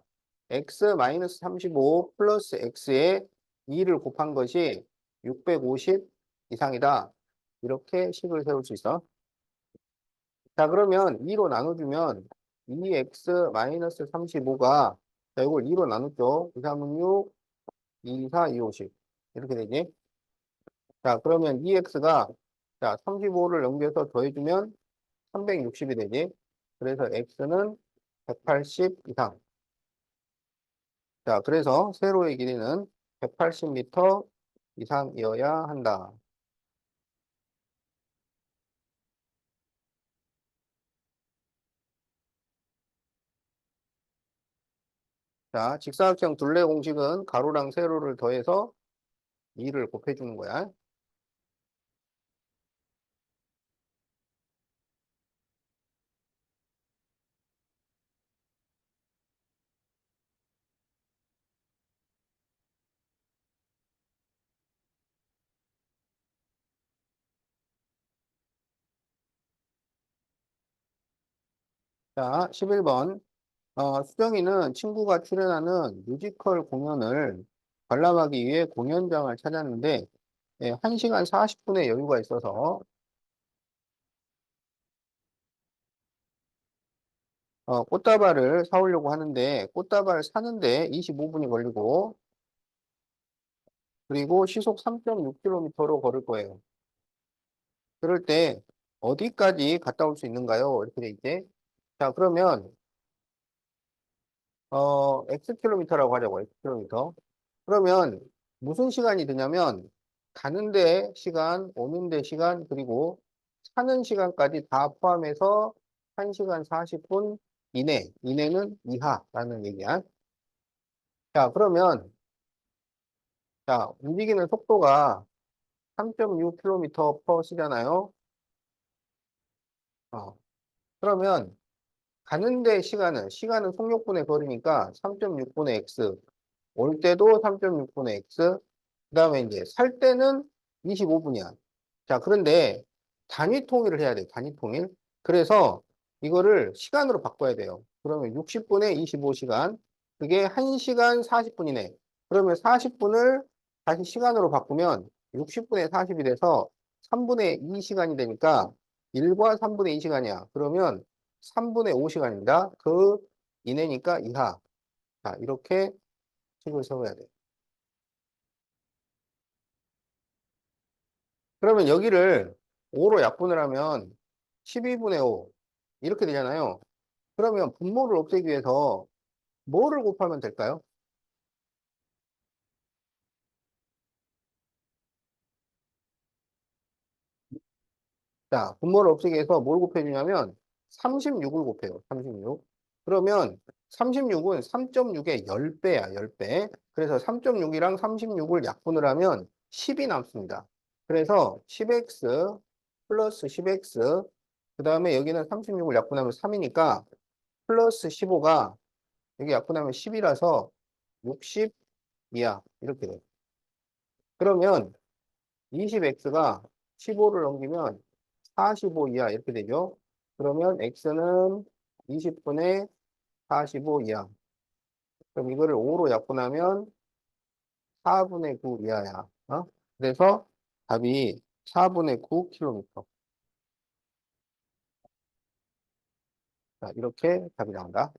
x-35 플러스 x에 2를 곱한 것이 650 이상이다. 이렇게 식을 세울 수 있어. 자, 그러면 2로 나눠주면 2x-35가 자, 이걸 2로 나눴죠. 2, 3은 6, 2, 4, 2, 50. 이렇게 되지. 자, 그러면 2x가 자, 35를 넘겨서 더해주면 360이 되지. 그래서 x는 180 이상. 자, 그래서 세로의 길이는 180m 이상이어야 한다. 자, 직사각형 둘레 공식은 가로랑 세로를 더해서 2를 곱해주는 거야. 자, 11번. 수정이는 친구가 출연하는 뮤지컬 공연을 관람하기 위해 공연장을 찾았는데, 1시간 40분의 여유가 있어서, 꽃다발을 사오려고 하는데, 꽃다발 사는데 25분이 걸리고, 그리고 시속 3.6km로 걸을 거예요. 그럴 때, 어디까지 갔다 올 수 있는가요? 이렇게 돼 있지? 자, 그러면, X킬로미터라고 하자고, X킬로미터. 그러면 무슨 시간이 드냐면 가는데 시간, 오는데 시간, 그리고 사는 시간까지 다 포함해서 1시간 40분 이내는 이하라는 얘기야. 자, 그러면 자, 움직이는 속도가 3.6km per 시잖아요. 어, 그러면 가는데 시간은 속력분의 거리니까 3.6분의 x, 올 때도 3.6분의 x, 그 다음에 이제 살 때는 25분이야. 자, 그런데 단위 통일을 해야 돼. 단위 통일. 그래서 이거를 시간으로 바꿔야 돼요. 그러면 60분에 25시간. 그게 1시간 40분이네. 그러면 40분을 다시 시간으로 바꾸면 60분에 40이 돼서 3분의 2시간이 되니까 1과 3분의 2시간이야. 그러면 3분의 5시간입니다. 그 이내니까 이하. 자, 이렇게 식을 세워야 돼. 그러면 여기를 5로 약분을 하면 12분의 5 이렇게 되잖아요. 그러면 분모를 없애기 위해서 뭐를 곱하면 될까요? 자, 분모를 없애기 위해서 뭘 곱해주냐면 36을 곱해요. 36. 그러면 36은 3.6의 10배야. 10배. 그래서 3.6이랑 36을 약분을 하면 10이 남습니다. 그래서 10x 플러스 10x 그 다음에 여기는 36을 약분하면 3이니까 플러스 15가 여기 약분하면 10이라서 60이야. 이렇게 돼. 그러면 20x가 15를 넘기면 45 이하 이렇게 되죠. 그러면 x는 20분의 45 이하. 그럼 이거를 5로 약분하면 4분의 9 이하야. 그래서 답이 4분의 9km. 자, 이렇게 답이 나온다.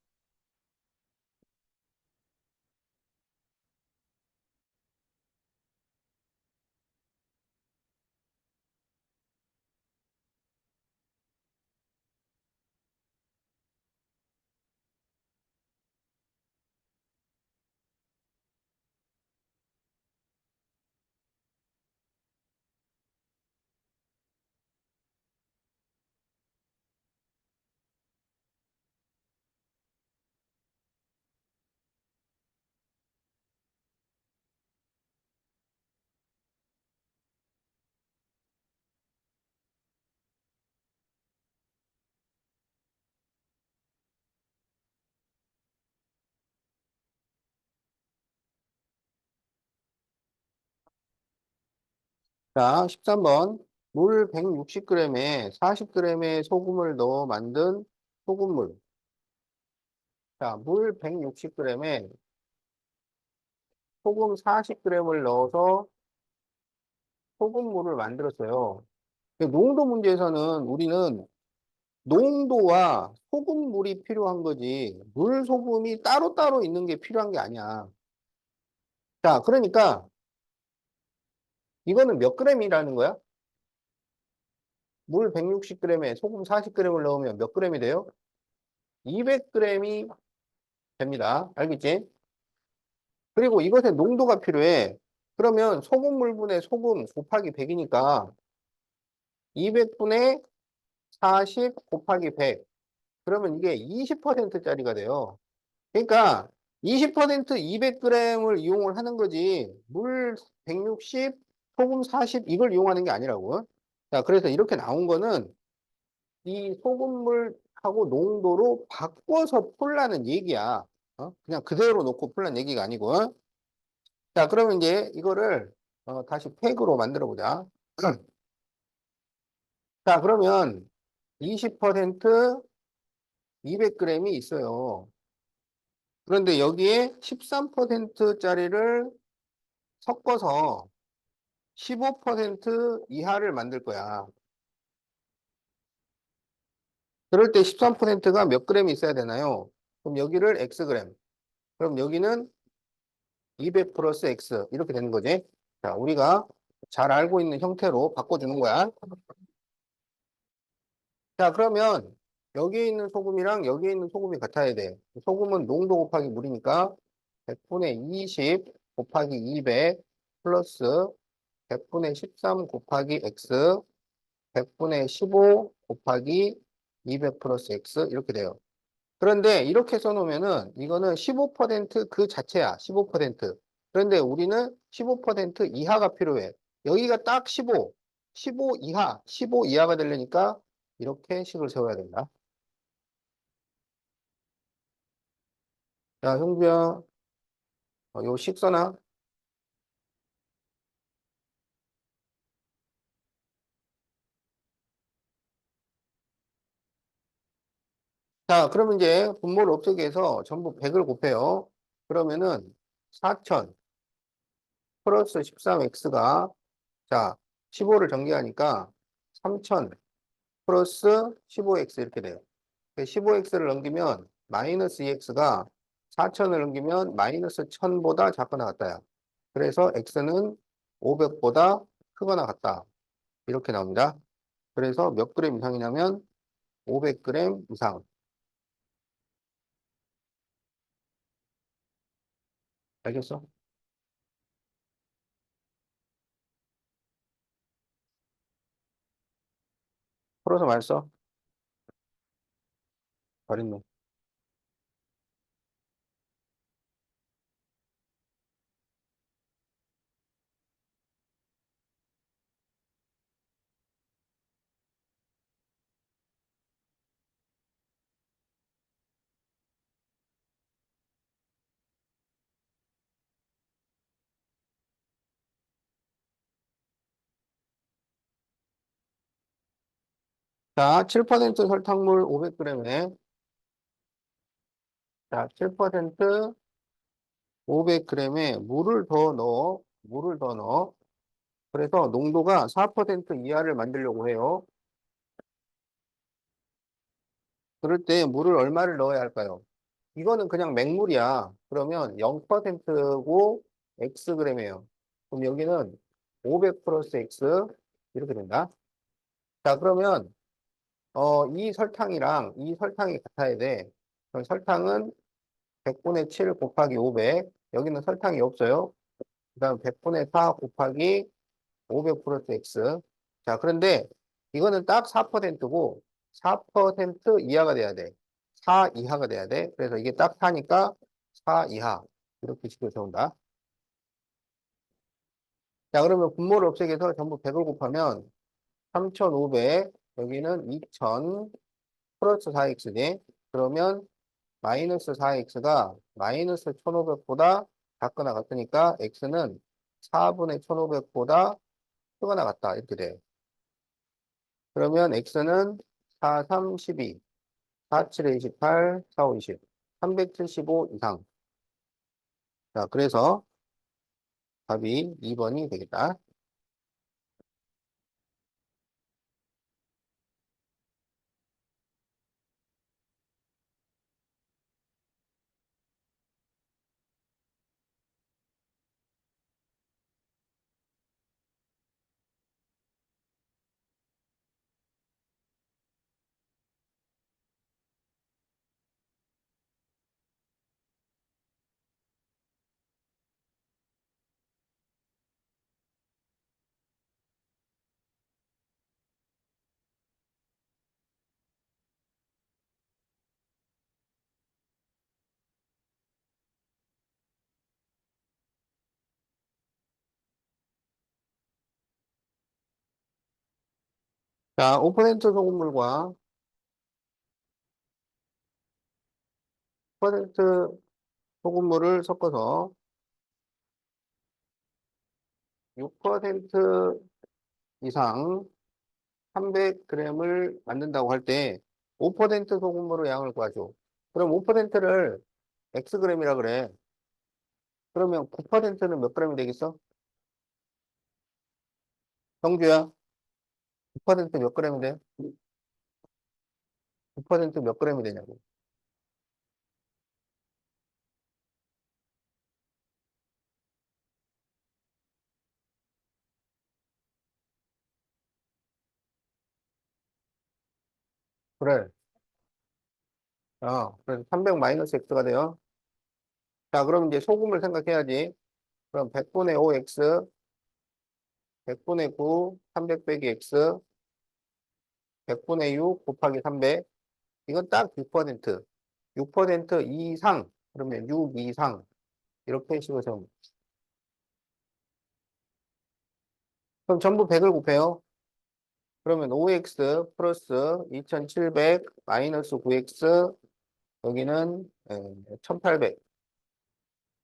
자, 13번. 물 160g에 40g의 소금을 넣어 만든 소금물. 자, 물 160g에 소금 40g을 넣어서 소금물을 만들었어요. 농도 문제에서는 우리는 농도와 소금물이 필요한 거지, 물, 소금이 따로따로 있는 게 필요한 게 아니야. 자, 그러니까 이거는 몇 g이라는 거야? 물 160g에 소금 40g을 넣으면 몇 g이 돼요? 200g이 됩니다. 알겠지? 그리고 이것의 농도가 필요해. 그러면 소금물분의 소금 곱하기 100이니까 200분의 40 곱하기 100. 그러면 이게 20%짜리가 돼요. 그러니까 20% 200g을 이용을 하는 거지. 물 160, 소금 40 이걸 이용하는 게 아니라고. 자, 그래서 이렇게 나온 거는 이 소금물하고 농도로 바꿔서 풀라는 얘기야. 그냥 그대로 놓고 풀라는 얘기가 아니고. 자, 그러면 이제 이거를 다시 팩으로 만들어 보자. 자, 그러면 20% 200g이 있어요. 그런데 여기에 13%짜리를 섞어서 15% 이하를 만들 거야. 그럴 때 13%가 몇 g이 있어야 되나요? 그럼 여기를 xg. 그럼 여기는 200 플러스 x. 이렇게 되는 거지. 자, 우리가 잘 알고 있는 형태로 바꿔주는 거야. 자, 그러면 여기에 있는 소금이랑 여기에 있는 소금이 같아야 돼. 소금은 농도 곱하기 물이니까 100분의 20 곱하기 200 플러스 100분의 13 곱하기 x 100분의 15 곱하기 200 플러스 x 이렇게 돼요. 그런데 이렇게 써놓으면은 이거는 15%그 자체야. 15%. 그런데 우리는 15% 이하가 필요해. 여기가 딱 15, 15 이하, 15 이하가 되려니까 이렇게 식을 세워야 된다. 자, 형부야, 요식 써놔. 자, 그러면 이제 분모를 없애기 위해서 전부 100을 곱해요. 그러면은 4000 플러스 13x가 자, 15를 전개하니까 3000 플러스 15x 이렇게 돼요. 15x를 넘기면 마이너스 2x가 4000을 넘기면 마이너스 1000보다 작거나 같다야. 그래서 x는 500보다 크거나 같다. 이렇게 나옵니다. 그래서 몇 그램 이상이냐면 500g 이상. 알겠어? 풀어서 말 써. 버린 자, 7% 설탕물 500g에 자, 7% 500g에 물을 더 넣어. 물을 더 넣어. 그래서 농도가 4% 이하를 만들려고 해요. 그럴 때 물을 얼마를 넣어야 할까요? 이거는 그냥 맹물이야. 그러면 0%고 xg이에요. 그럼 여기는 500 플러스 x 이렇게 된다. 자, 그러면 이 설탕이랑 이 설탕이 같아야 돼. 그럼 설탕은 100분의 7 곱하기 500. 여기는 설탕이 없어요. 그다음 100분의 4 곱하기 500 플러스 x. 자, 그런데 이거는 딱 4%고 4% 이하가 돼야 돼. 4 이하가 돼야 돼. 그래서 이게 딱 4니까 4 이하. 이렇게 식으로 세운다. 자, 그러면 분모를 없애기 위해서 전부 100을 곱하면 3500, 여기는 2000 플러스 4x지. 그러면 마이너스 4x가 마이너스 1500보다 작거나 같으니까 x는 4분의 1500보다 수가 나갔다. 이렇게 돼. 그러면 x는 4, 3, 12, 4, 7에 28, 4, 5, 20, 375 이상. 자, 그래서 답이 2번이 되겠다. 자, 5% 소금물과 5% 소금물을 섞어서 6% 이상 300g을 만든다고 할 때 5% 소금물의 양을 구하죠. 그럼 5%를 xg이라 그래. 그러면 9%는 몇 g이 되겠어? 성주야, 9%몇 g이 돼? 9%몇 g이 되냐고. 그래. 그래서 300 마이너스 x가 돼요. 자, 그럼 이제 소금을 생각해야지. 그럼 100분의 5x, 100분의 9, 300 빼기 x, 100분의 6 곱하기 300. 이건 딱 6%. 6% 이상. 그러면 6 이상. 이렇게 식어서. 그럼 전부 100을 곱해요. 그러면 5x 플러스 2700 마이너스 9x 여기는 1800.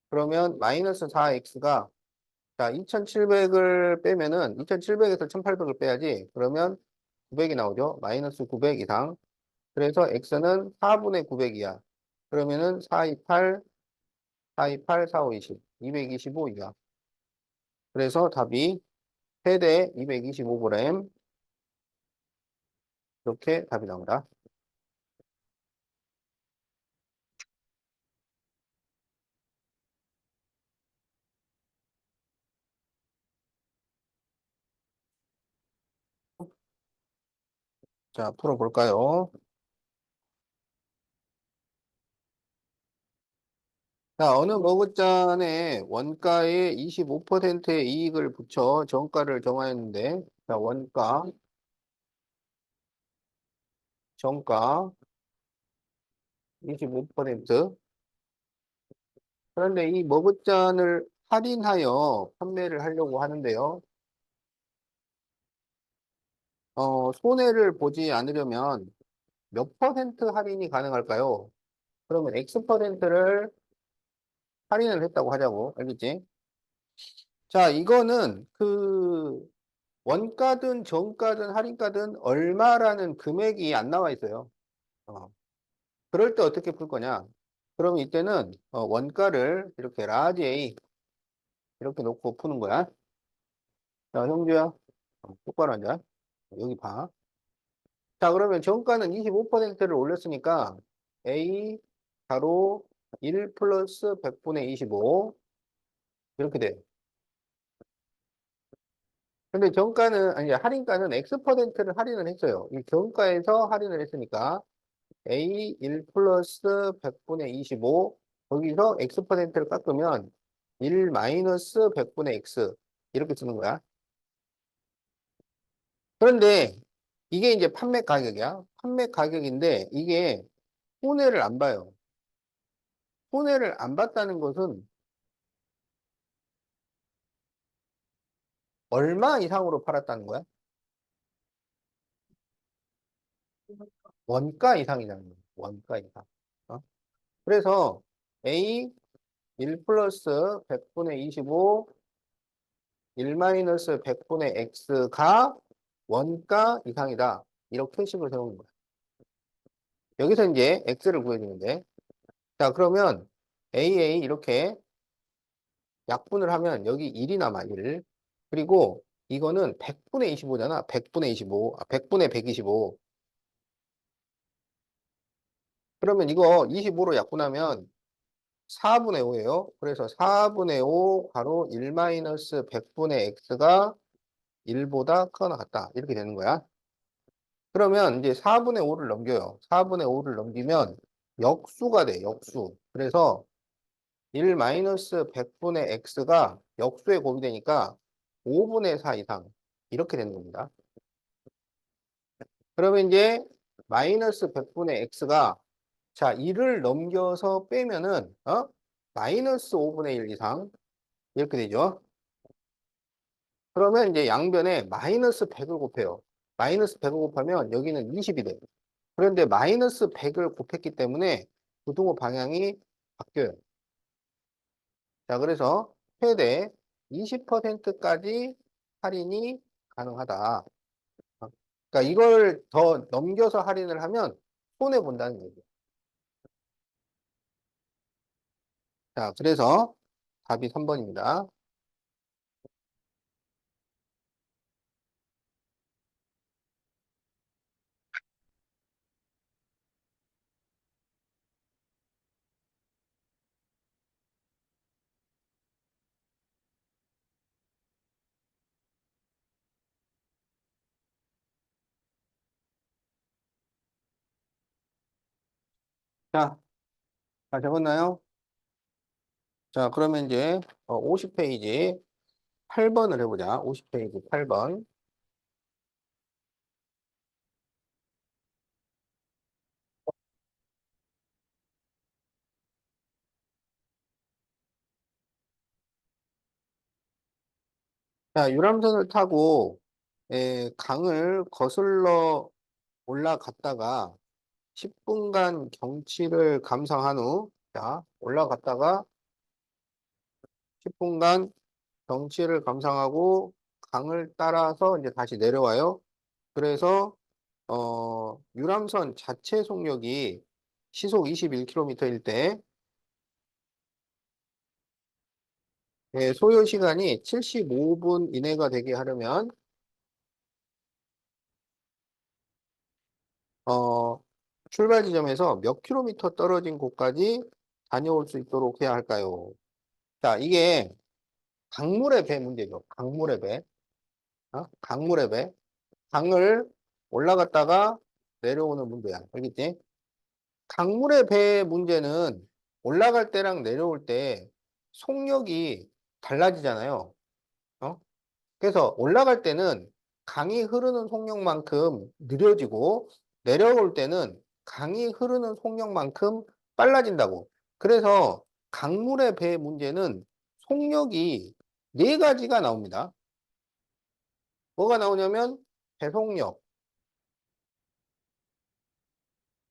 그러면 마이너스 4x가 자 2700을 빼면은 2700에서 1800을 빼야지. 그러면 900이 나오죠. 마이너스 900 이상. 그래서 x는 4분의 900이야. 그러면은 428, 428, 4520, 225 이하. 그래서 답이 최대 225g 이렇게 답이 나온다. 자, 풀어볼까요? 자, 어느 머그잔에 원가의 25%의 이익을 붙여 정가를 정하였는데, 자, 원가, 정가 25%. 그런데 이 머그잔을 할인하여 판매를 하려고 하는데요. 손해를 보지 않으려면 몇 퍼센트 할인이 가능할까요? 그러면 X%를 할인을 했다고 하자고. 알겠지? 자, 이거는 원가든 정가든 할인가든 얼마라는 금액이 안 나와 있어요. 어, 그럴 때 어떻게 풀 거냐? 그럼 이때는 원가를 이렇게 라지 A 이렇게 놓고 푸는 거야. 자, 형주야, 똑바로 앉아. 여기 봐. 자, 그러면 정가는 25%를 올렸으니까 A 가로 1 플러스 100분의 25 이렇게 돼. 근데 정가는 아니 할인가는 X%를 할인을 했어요. 이 정가에서 할인을 했으니까 A 1 플러스 100분의 25 거기서 X%를 깎으면 1 마이너스 100분의 X 이렇게 쓰는 거야. 그런데 이게 이제 판매 가격이야. 판매 가격인데 이게 손해를 안 봐요. 손해를 안 봤다는 것은 얼마 이상으로 팔았다는 거야? 원가 이상이라는 거야. 원가 이상. 어? 그래서 A 1 플러스 100분의 25 1-100분의 x가 원가 이상이다. 이렇게 식을 세우는 거야. 여기서 이제 x를 구해주는데, 자, 그러면 AA 이렇게 약분을 하면 여기 1이 남아, 1. 그리고 이거는 100분의 25잖아. 100분의 25, 100분의 125. 그러면 이거 25로 약분하면 4분의 5예요. 그래서 4분의 5 가로 1-100분의 x가 1보다 크거나 같다. 이렇게 되는 거야. 그러면 이제 4분의 5를 넘겨요. 4분의 5를 넘기면 역수가 돼, 역수. 그래서 1-100분의 x가 역수에 곱이 되니까 5분의 4 이상. 이렇게 되는 겁니다. 그러면 이제 마이너스 100분의 x가 자, 1을 넘겨서 빼면은 마이너스 5분의 1 이상 이렇게 되죠. 그러면 이제 양변에 마이너스 100을 곱해요. 마이너스 100을 곱하면 여기는 20이 돼요. 그런데 마이너스 100을 곱했기 때문에 부등호 방향이 바뀌어요. 자, 그래서 최대 20%까지 할인이 가능하다. 그러니까 이걸 더 넘겨서 할인을 하면 손해 본다는 얘기예요. 자, 그래서 답이 3번입니다. 자, 다 적었나요? 자, 그러면 이제 50페이지 8번을 해보자. 50페이지 8번. 자, 유람선을 타고 강을 거슬러 올라갔다가 10분간 경치를 감상한 후, 자, 올라갔다가 10분간 경치를 감상하고 강을 따라서 이제 다시 내려와요. 그래서 유람선 자체 속력이 시속 21km일 때 소요 시간이 75분 이내가 되게 하려면 어, 출발 지점에서 몇 킬로미터 떨어진 곳까지 다녀올 수 있도록 해야 할까요? 자, 이게 강물의 배 문제죠. 강물의 배. 강물의 배. 강을 올라갔다가 내려오는 문제야. 알겠지? 강물의 배 문제는 올라갈 때랑 내려올 때 속력이 달라지잖아요. 어? 그래서 올라갈 때는 강이 흐르는 속력만큼 느려지고 내려올 때는 강이 흐르는 속력만큼 빨라진다고. 그래서 강물의 배 문제는 속력이 네 가지가 나옵니다. 뭐가 나오냐면 배속력,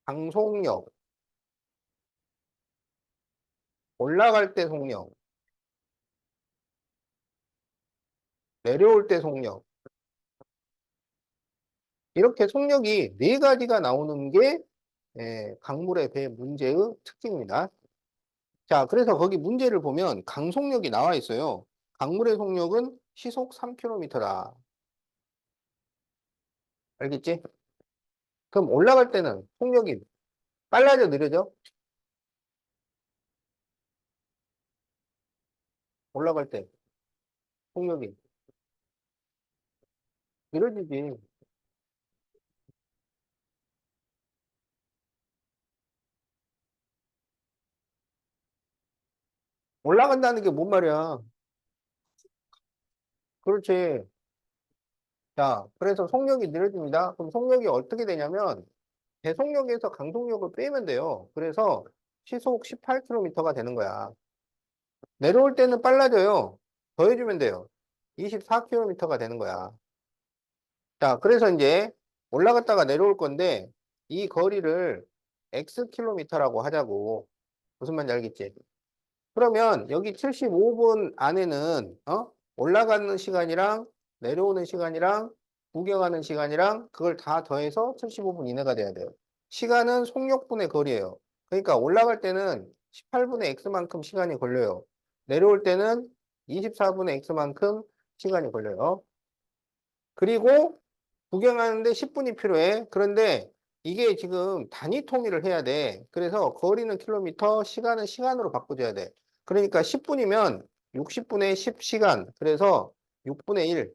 강속력, 올라갈 때 속력, 내려올 때 속력. 이렇게 속력이 네 가지가 나오는 게 강물의 배 문제의 특징입니다. 자, 그래서 거기 문제를 보면 강속력이 나와 있어요. 강물의 속력은 시속 3km다. 알겠지? 그럼 올라갈 때는 속력이 빨라져, 느려져? 올라갈 때 속력이 느려지지. 올라간다는 게 뭔 말이야? 그렇지. 자, 그래서 속력이 느려집니다. 그럼 속력이 어떻게 되냐면 대속력에서 강속력을 빼면 돼요. 그래서 시속 18km가 되는 거야. 내려올 때는 빨라져요. 더해주면 돼요. 24km가 되는 거야. 자, 그래서 이제 올라갔다가 내려올 건데 이 거리를 X킬로미터라고 하자고. 무슨 말인지 알겠지? 그러면 여기 75분 안에는 올라가는 시간이랑 내려오는 시간이랑 구경하는 시간이랑 그걸 다 더해서 75분 이내가 돼야 돼요. 시간은 속력분의 거리예요. 그러니까 올라갈 때는 18분의 x만큼 시간이 걸려요. 내려올 때는 24분의 x만큼 시간이 걸려요. 그리고 구경하는데 10분이 필요해. 그런데 이게 지금 단위 통일을 해야 돼. 그래서 거리는 킬로미터, 시간은 시간으로 바꿔줘야 돼. 그러니까 10분이면 60분의 10시간. 그래서 6분의 1.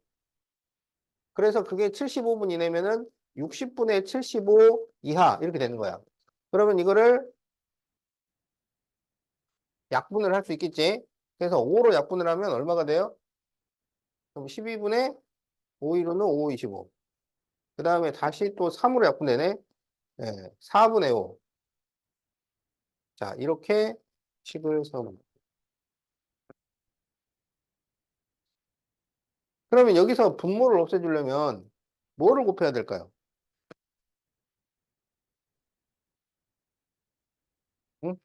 그래서 그게 75분 이내면은 60분의 75 이하 이렇게 되는 거야. 그러면 이거를 약분을 할 수 있겠지? 그래서 5로 약분을 하면 얼마가 돼요? 그럼 12분의 5 1로는 5, 25. 그 다음에 다시 또 3으로 약분되네. 네, 4분의 5. 자, 이렇게 식을 세우는. 그러면 여기서 분모를 없애주려면 뭐를 곱해야 될까요? 응?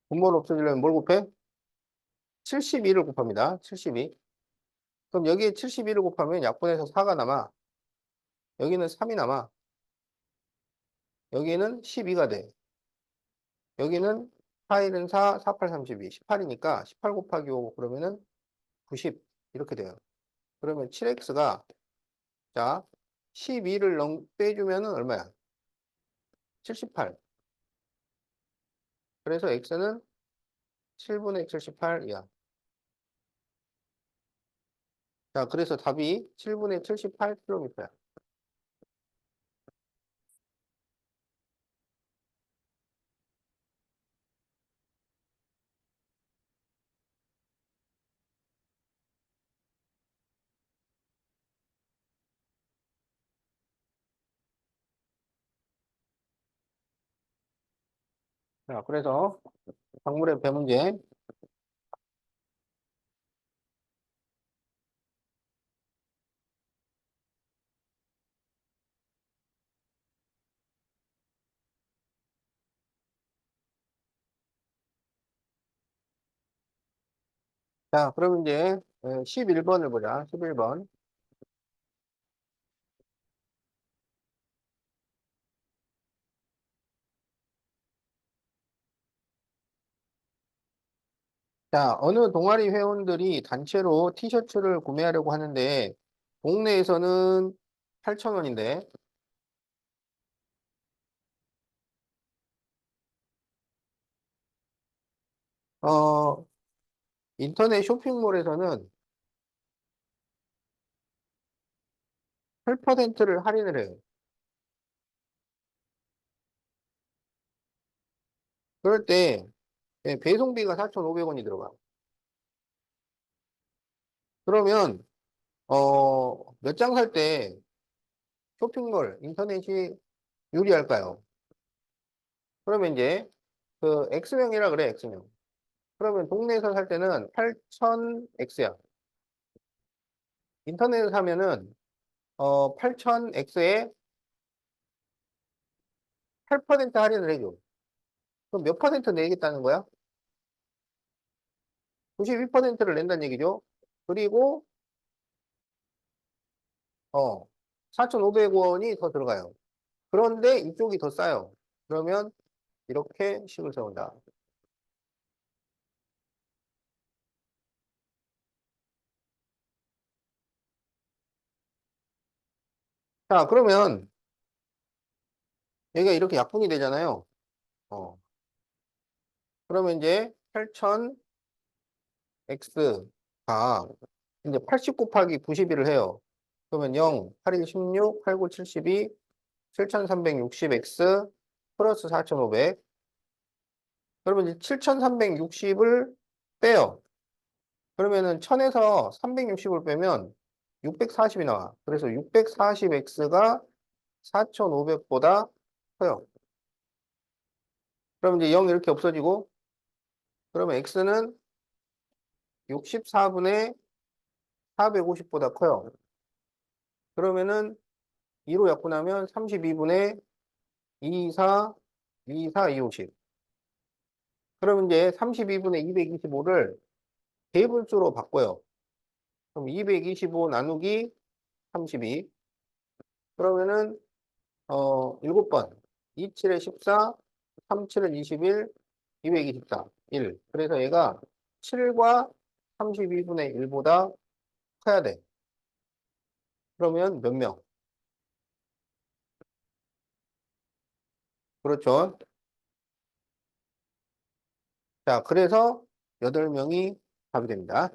분모를 없애주려면 뭘 곱해? 72를 곱합니다. 72. 그럼 여기에 72를 곱하면 약분해서 4가 남아. 여기는 3이 남아. 여기는 12가 돼. 여기는 4, 1은 4, 4, 8, 32. 18이니까 18 곱하기 5 그러면은 90. 이렇게 돼요. 그러면 7x가 자 12를 빼주면은 얼마야? 78. 그래서 x는 7분의 78 이하. 자, 그래서 답이 7분의 78km야. 자, 그래서 작물의 배 문제. 자, 그럼 이제 11번을 보자. 11번. 자, 어느 동아리 회원들이 단체로 티셔츠를 구매하려고 하는데 동네에서는 8,000원인데 어, 인터넷 쇼핑몰에서는 8%를 할인을 해요. 그럴 때 배송비가 4,500원이 들어가. 그러면 몇 장 살 때 쇼핑몰, 인터넷이 유리할까요? 그러면 이제 그 X명이라 그래, X명. 그러면 동네에서 살 때는 8,000X야. 인터넷에서 사면은 8,000X에 8% 할인을 해줘. 그럼 몇 퍼센트 내겠다는 거야? 92%를 낸다는 얘기죠. 그리고 4,500원이 더 들어가요. 그런데 이쪽이 더 싸요. 그러면 이렇게 식을 세운다. 자, 그러면 여기가 이렇게 약분이 되잖아요. 어, 그러면 이제 8,000X가 이제 80 곱하기 90일을 해요. 그러면 0, 8, 1, 16, 8, 9, 72, 7,360X 플러스 4,500. 그러면 이제 7,360을 빼요. 그러면은 1000에서 360을 빼면 640이 나와. 그래서 640X가 4,500보다 커요. 그럼 이제 0 이렇게 없어지고, 그러면 X는 64분의 450보다 커요. 그러면은 2로 약분하면 32분의 224, 224, 250. 그러면 이제 32분의 225를 대분수로 바꿔요. 그럼 225 나누기 32. 그러면은, 7번. 27에 14, 37은 21, 224, 1. 그래서 얘가 7과 32분의 1보다 커야 돼. 그러면 몇 명? 그렇죠. 자, 그래서 8명이 답이 됩니다.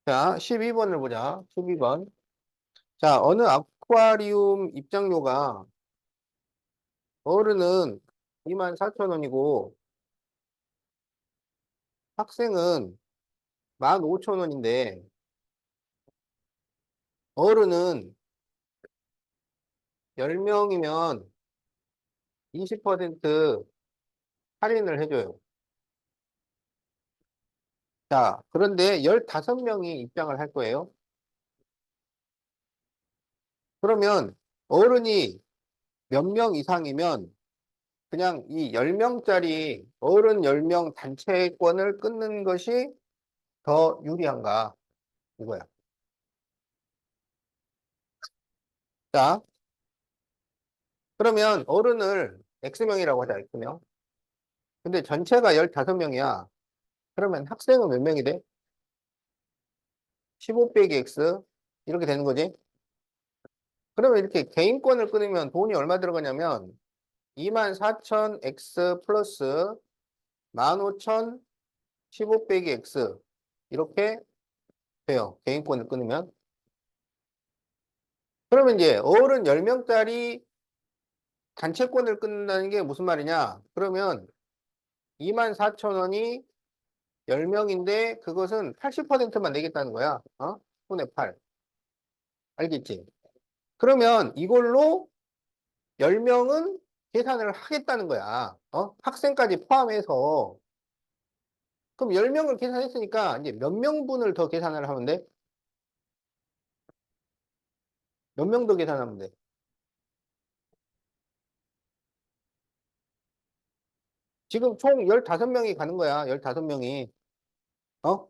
자, 12번을 보자. 12번. 자, 어느 아쿠아리움 입장료가 어른은 24,000원이고 학생은 15,000원인데 어른은 10명이면 20% 할인을 해줘요. 자, 그런데 15명이 입장을 할 거예요. 그러면 어른이 몇 명 이상이면 그냥 이 10명짜리 어른 10명 단체권을 끊는 것이 더 유리한가? 이거야. 자, 그러면 어른을 X명이라고 하자, X명. 근데 전체가 15명이야. 그러면 학생은 몇 명이 돼? 15 빼기 X. 이렇게 되는 거지. 그러면 이렇게 개인권을 끊으면 돈이 얼마 들어가냐면 24,000 X 플러스 15,000 15 빼기 X. 이렇게 돼요. 개인권을 끊으면. 그러면 이제 어른 10명짜리 단체권을 끊는다는 게 무슨 말이냐? 그러면 24,000원이 10명인데 그것은 80%만 내겠다는 거야. 어? 10분의 8. 알겠지? 그러면 이걸로 10명은 계산을 하겠다는 거야. 학생까지 포함해서. 그럼 10명을 계산했으니까 이제 몇 명분을 더 계산을 하면 돼? 몇 명 더 계산하면 돼? 지금 총 15명이 가는 거야. 15명이. 어?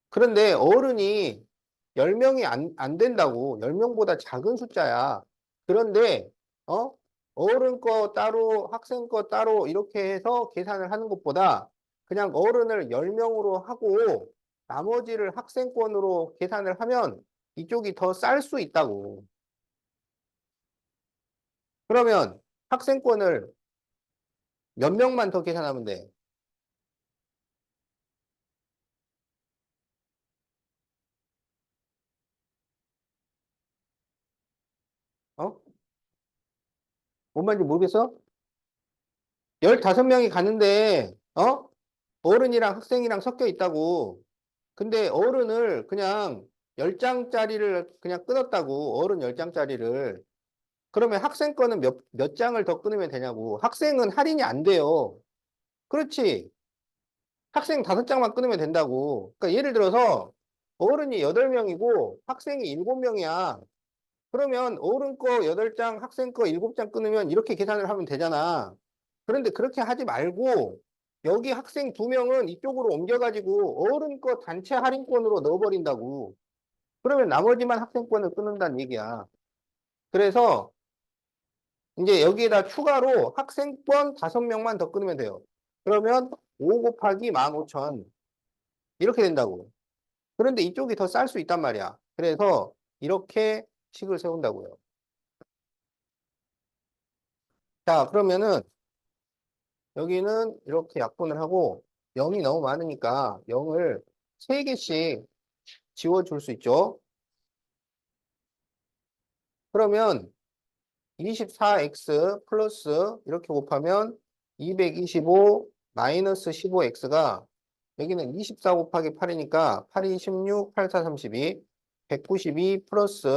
그런데 어른이 10명이 안 된다고. 10명보다 작은 숫자야. 그런데, 어? 어른 거 따로, 학생 거 따로 이렇게 해서 계산을 하는 것보다 그냥 어른을 10명으로 하고 나머지를 학생권으로 계산을 하면 이쪽이 더 쌀 수 있다고. 그러면 학생권을 몇 명만 더 계산하면 돼. 어? 뭔 말인지 모르겠어? 15명이 가는데, 어른이랑 학생이랑 섞여 있다고. 근데 어른을 그냥 10장짜리를 그냥 끊었다고. 어른 10장짜리를. 그러면 학생 거는 몇 장을 더 끊으면 되냐고. 학생은 할인이 안 돼요. 그렇지. 학생 5장만 끊으면 된다고. 그러니까 예를 들어서 어른이 8명이고 학생이 7명이야. 그러면 어른 거 8장, 학생 거 7장 끊으면 이렇게 계산을 하면 되잖아. 그런데 그렇게 하지 말고 여기 학생 2명은 이쪽으로 옮겨가지고 어른 거 단체 할인권으로 넣어버린다고. 그러면 나머지만 학생권을 끊는다는 얘기야. 그래서 이제 여기에다 추가로 학생권 5명만 더 끊으면 돼요. 그러면 5 곱하기 15,000 이렇게 된다고. 그런데 이쪽이 더 쌀 수 있단 말이야. 그래서 이렇게 식을 세운다고요. 자, 그러면은 여기는 이렇게 약분을 하고 0이 너무 많으니까 0을 3개씩 지워줄 수 있죠. 그러면 24x 플러스 이렇게 곱하면 225 마이너스 15x가 여기는 24 곱하기 8이니까 8이 16, 8, 4, 32, 192 플러스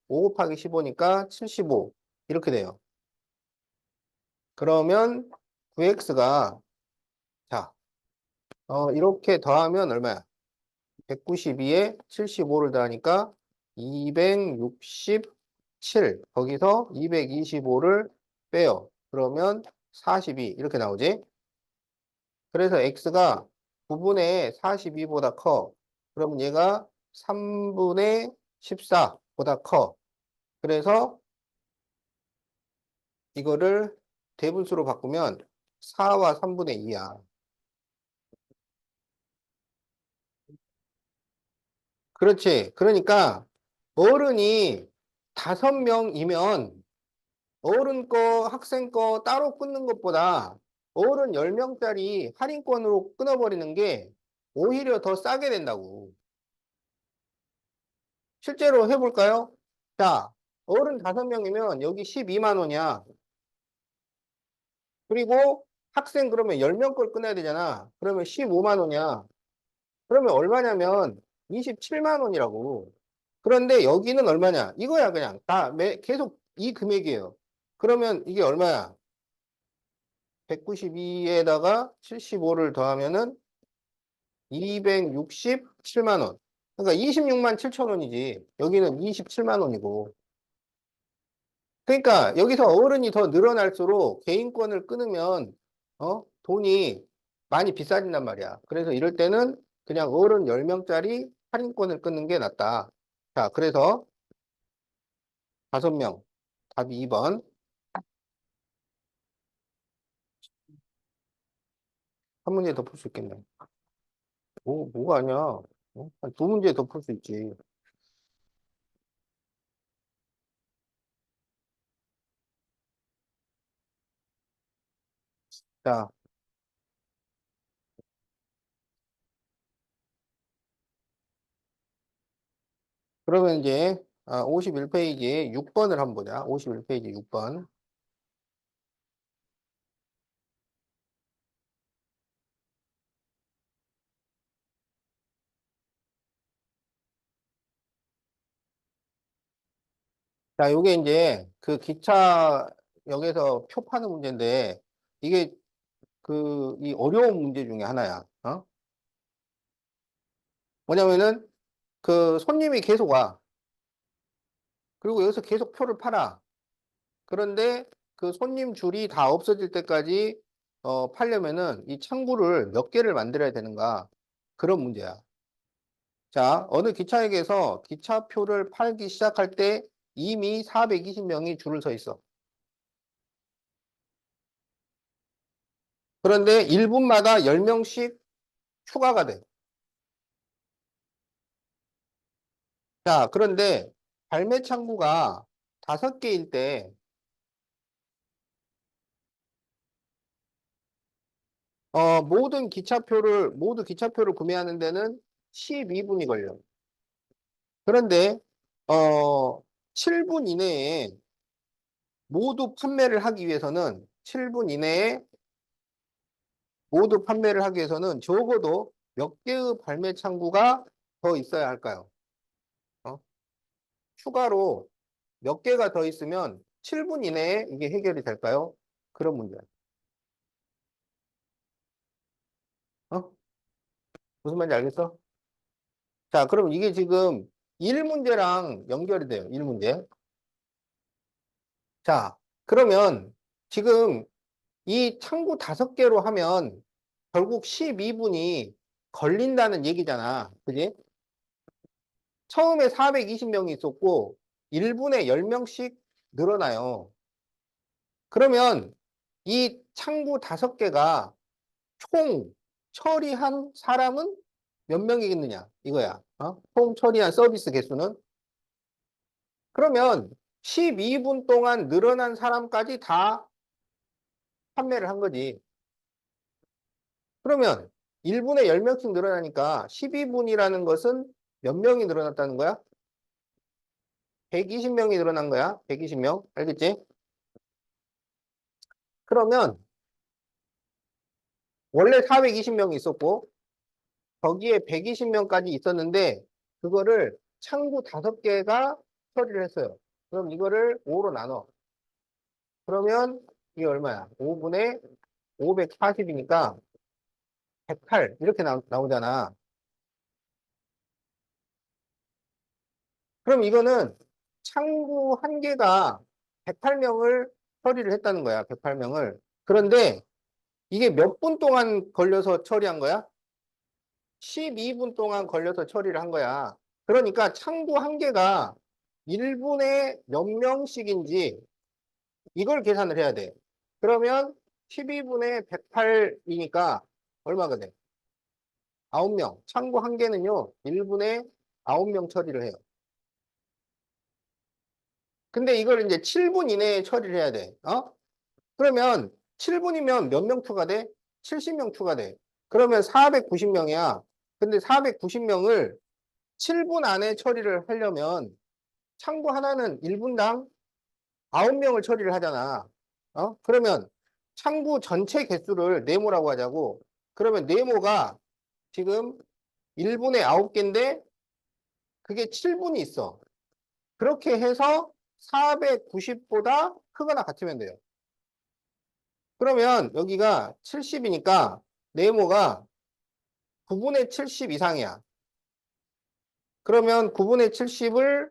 5 곱하기 15니까 75 이렇게 돼요. 그러면 9x가 자, 이렇게 더하면 얼마야? 192에 75를 더하니까 267. 거기서 225를 빼요. 그러면 42 이렇게 나오지? 그래서 x가 9분의 42보다 커. 그러면 얘가 3분의 14보다 커. 그래서 이거를 대분수로 바꾸면 4와 3분의 2야. 그렇지. 그러니까 어른이 5명이면 어른 거, 학생 거 따로 끊는 것보다 어른 10명짜리 할인권으로 끊어버리는 게 오히려 더 싸게 된다고. 실제로 해볼까요? 자, 어른 5명이면 여기 12만 원이야. 그리고 학생 그러면 10명 걸 끊어야 되잖아. 그러면 15만 원이야. 그러면 얼마냐면 27만 원이라고. 그런데 여기는 얼마냐? 이거야, 그냥. 계속 이 금액이에요. 그러면 이게 얼마야? 192에다가 75를 더하면은 267만 원. 그러니까 26만 7천 원이지. 여기는 27만 원이고. 그러니까 여기서 어른이 더 늘어날수록 개인권을 끊으면 돈이 많이 비싸진단 말이야. 그래서 이럴 때는 그냥 어른 10명짜리 할인권을 끊는 게 낫다. 자, 그래서 5명. 답이 2번. 한 문제 더 풀 수 있겠네. 뭐가 아니야. 한 두 문제 더 풀 수 있지. 자, 그러면 이제 51페이지 6번을 한번 보자. 51페이지 6번. 자, 요게 이제 그 기차역에서 표 파는 문제인데 이게 이 어려운 문제 중에 하나야. 뭐냐면은 그 손님이 계속 와. 그리고 여기서 계속 표를 팔아. 그런데 그 손님 줄이 다 없어질 때까지 팔려면은 이 창구를 몇 개를 만들어야 되는가? 그런 문제야. 자, 어느 기차역에서 기차표를 팔기 시작할 때 이미 420명이 줄을 서 있어. 그런데 1분마다 10명씩 추가가 돼. 자, 그런데 발매 창구가 5개일 때, 모두 기차표를 구매하는 데는 12분이 걸려. 그런데, 어, 7분 이내에 모두 판매를 하기 위해서는, 7분 이내에 모두 판매를 하기 위해서는 적어도 몇 개의 발매 창구가 더 있어야 할까요? 어? 추가로 몇 개가 더 있으면 7분 이내에 이게 해결이 될까요? 그런 문제야. 어? 무슨 말인지 알겠어? 자, 그럼 이게 지금 1문제랑 연결이 돼요. 1문제. 자, 그러면 지금 이 창구 5개로 하면 결국 12분이 걸린다는 얘기잖아. 그지? 처음에 420명이 있었고 1분에 10명씩 늘어나요. 그러면 이 창구 5개가 총 처리한 사람은 몇 명이겠느냐? 이거야. 총 처리한 서비스 개수는? 그러면 12분 동안 늘어난 사람까지 다 판매를 한 거지. 그러면 1분에 10명씩 늘어나니까 12분이라는 것은 몇 명이 늘어났다는 거야? 120명이 늘어난 거야. 120명. 알겠지? 그러면 원래 420명이 있었고 거기에 120명까지 있었는데 그거를 창구 5개가 처리를 했어요. 그럼 이거를 5로 나눠. 그러면 이게 얼마야? 5분의 540이니까 108 이렇게 나오잖아. 그럼 이거는 창구 한 개가 108명을 처리를 했다는 거야. 108명을. 그런데 이게 몇 분 동안 걸려서 처리한 거야? 12분 동안 걸려서 처리를 한 거야. 그러니까 창구 한 개가 1분에 몇 명씩인지 이걸 계산을 해야 돼. 그러면 12분에 108이니까 얼마가 돼? 9명. 창구 한 개는요, 1분에 9명 처리를 해요. 근데 이걸 이제 7분 이내에 처리를 해야 돼. 어? 그러면 7분이면 몇 명 추가돼? 70명 추가돼. 그러면 490명이야. 근데 490명을 7분 안에 처리를 하려면 창구 하나는 1분당 9명을 처리를 하잖아. 어? 그러면 창구 전체 개수를 네모라고 하자고. 그러면 네모가 지금 1분에 9개인데 그게 7분이 있어. 그렇게 해서 490보다 크거나 같으면 돼요. 그러면 여기가 70이니까 네모가 9분의 70 이상이야. 그러면 9분의 70을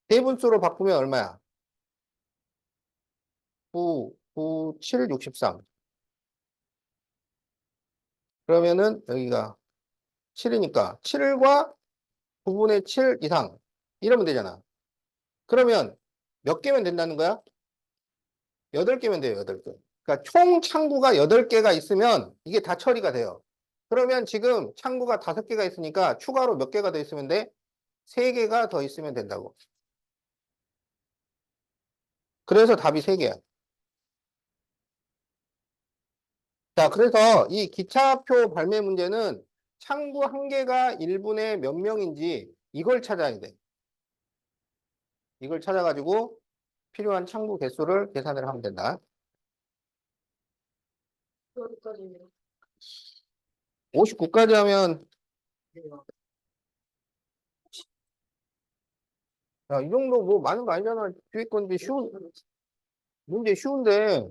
대분수로 바꾸면 얼마야? 9, 9, 7, 63. 그러면은 여기가 7이니까 7과 9분의 7 이상 이러면 되잖아. 그러면 몇 개면 된다는 거야? 8개면 돼요, 8개. 그러니까 총 창구가 8개가 있으면 이게 다 처리가 돼요. 그러면 지금 창구가 5개가 있으니까 추가로 몇 개가 더 있으면 돼? 3개가 더 있으면 된다고. 그래서 답이 3개야. 자, 그래서 이 기차표 발매 문제는 창구 한 개가 1분에 몇 명인지 이걸 찾아야 돼. 이걸 찾아가지고 필요한 창구 개수를 계산을 하면 된다. 59까지 하면 야, 이 정도 뭐 많은 거 아니잖아. 뒤에 건데 문제 쉬운데.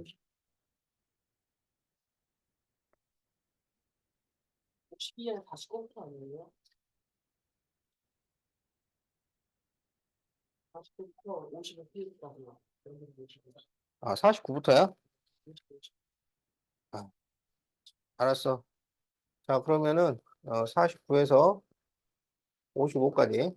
12에 49부터 아니에요? 49부터 55페이지까지요. 아, 49부터야? 아, 알았어. 자, 그러면은 49에서 55까지.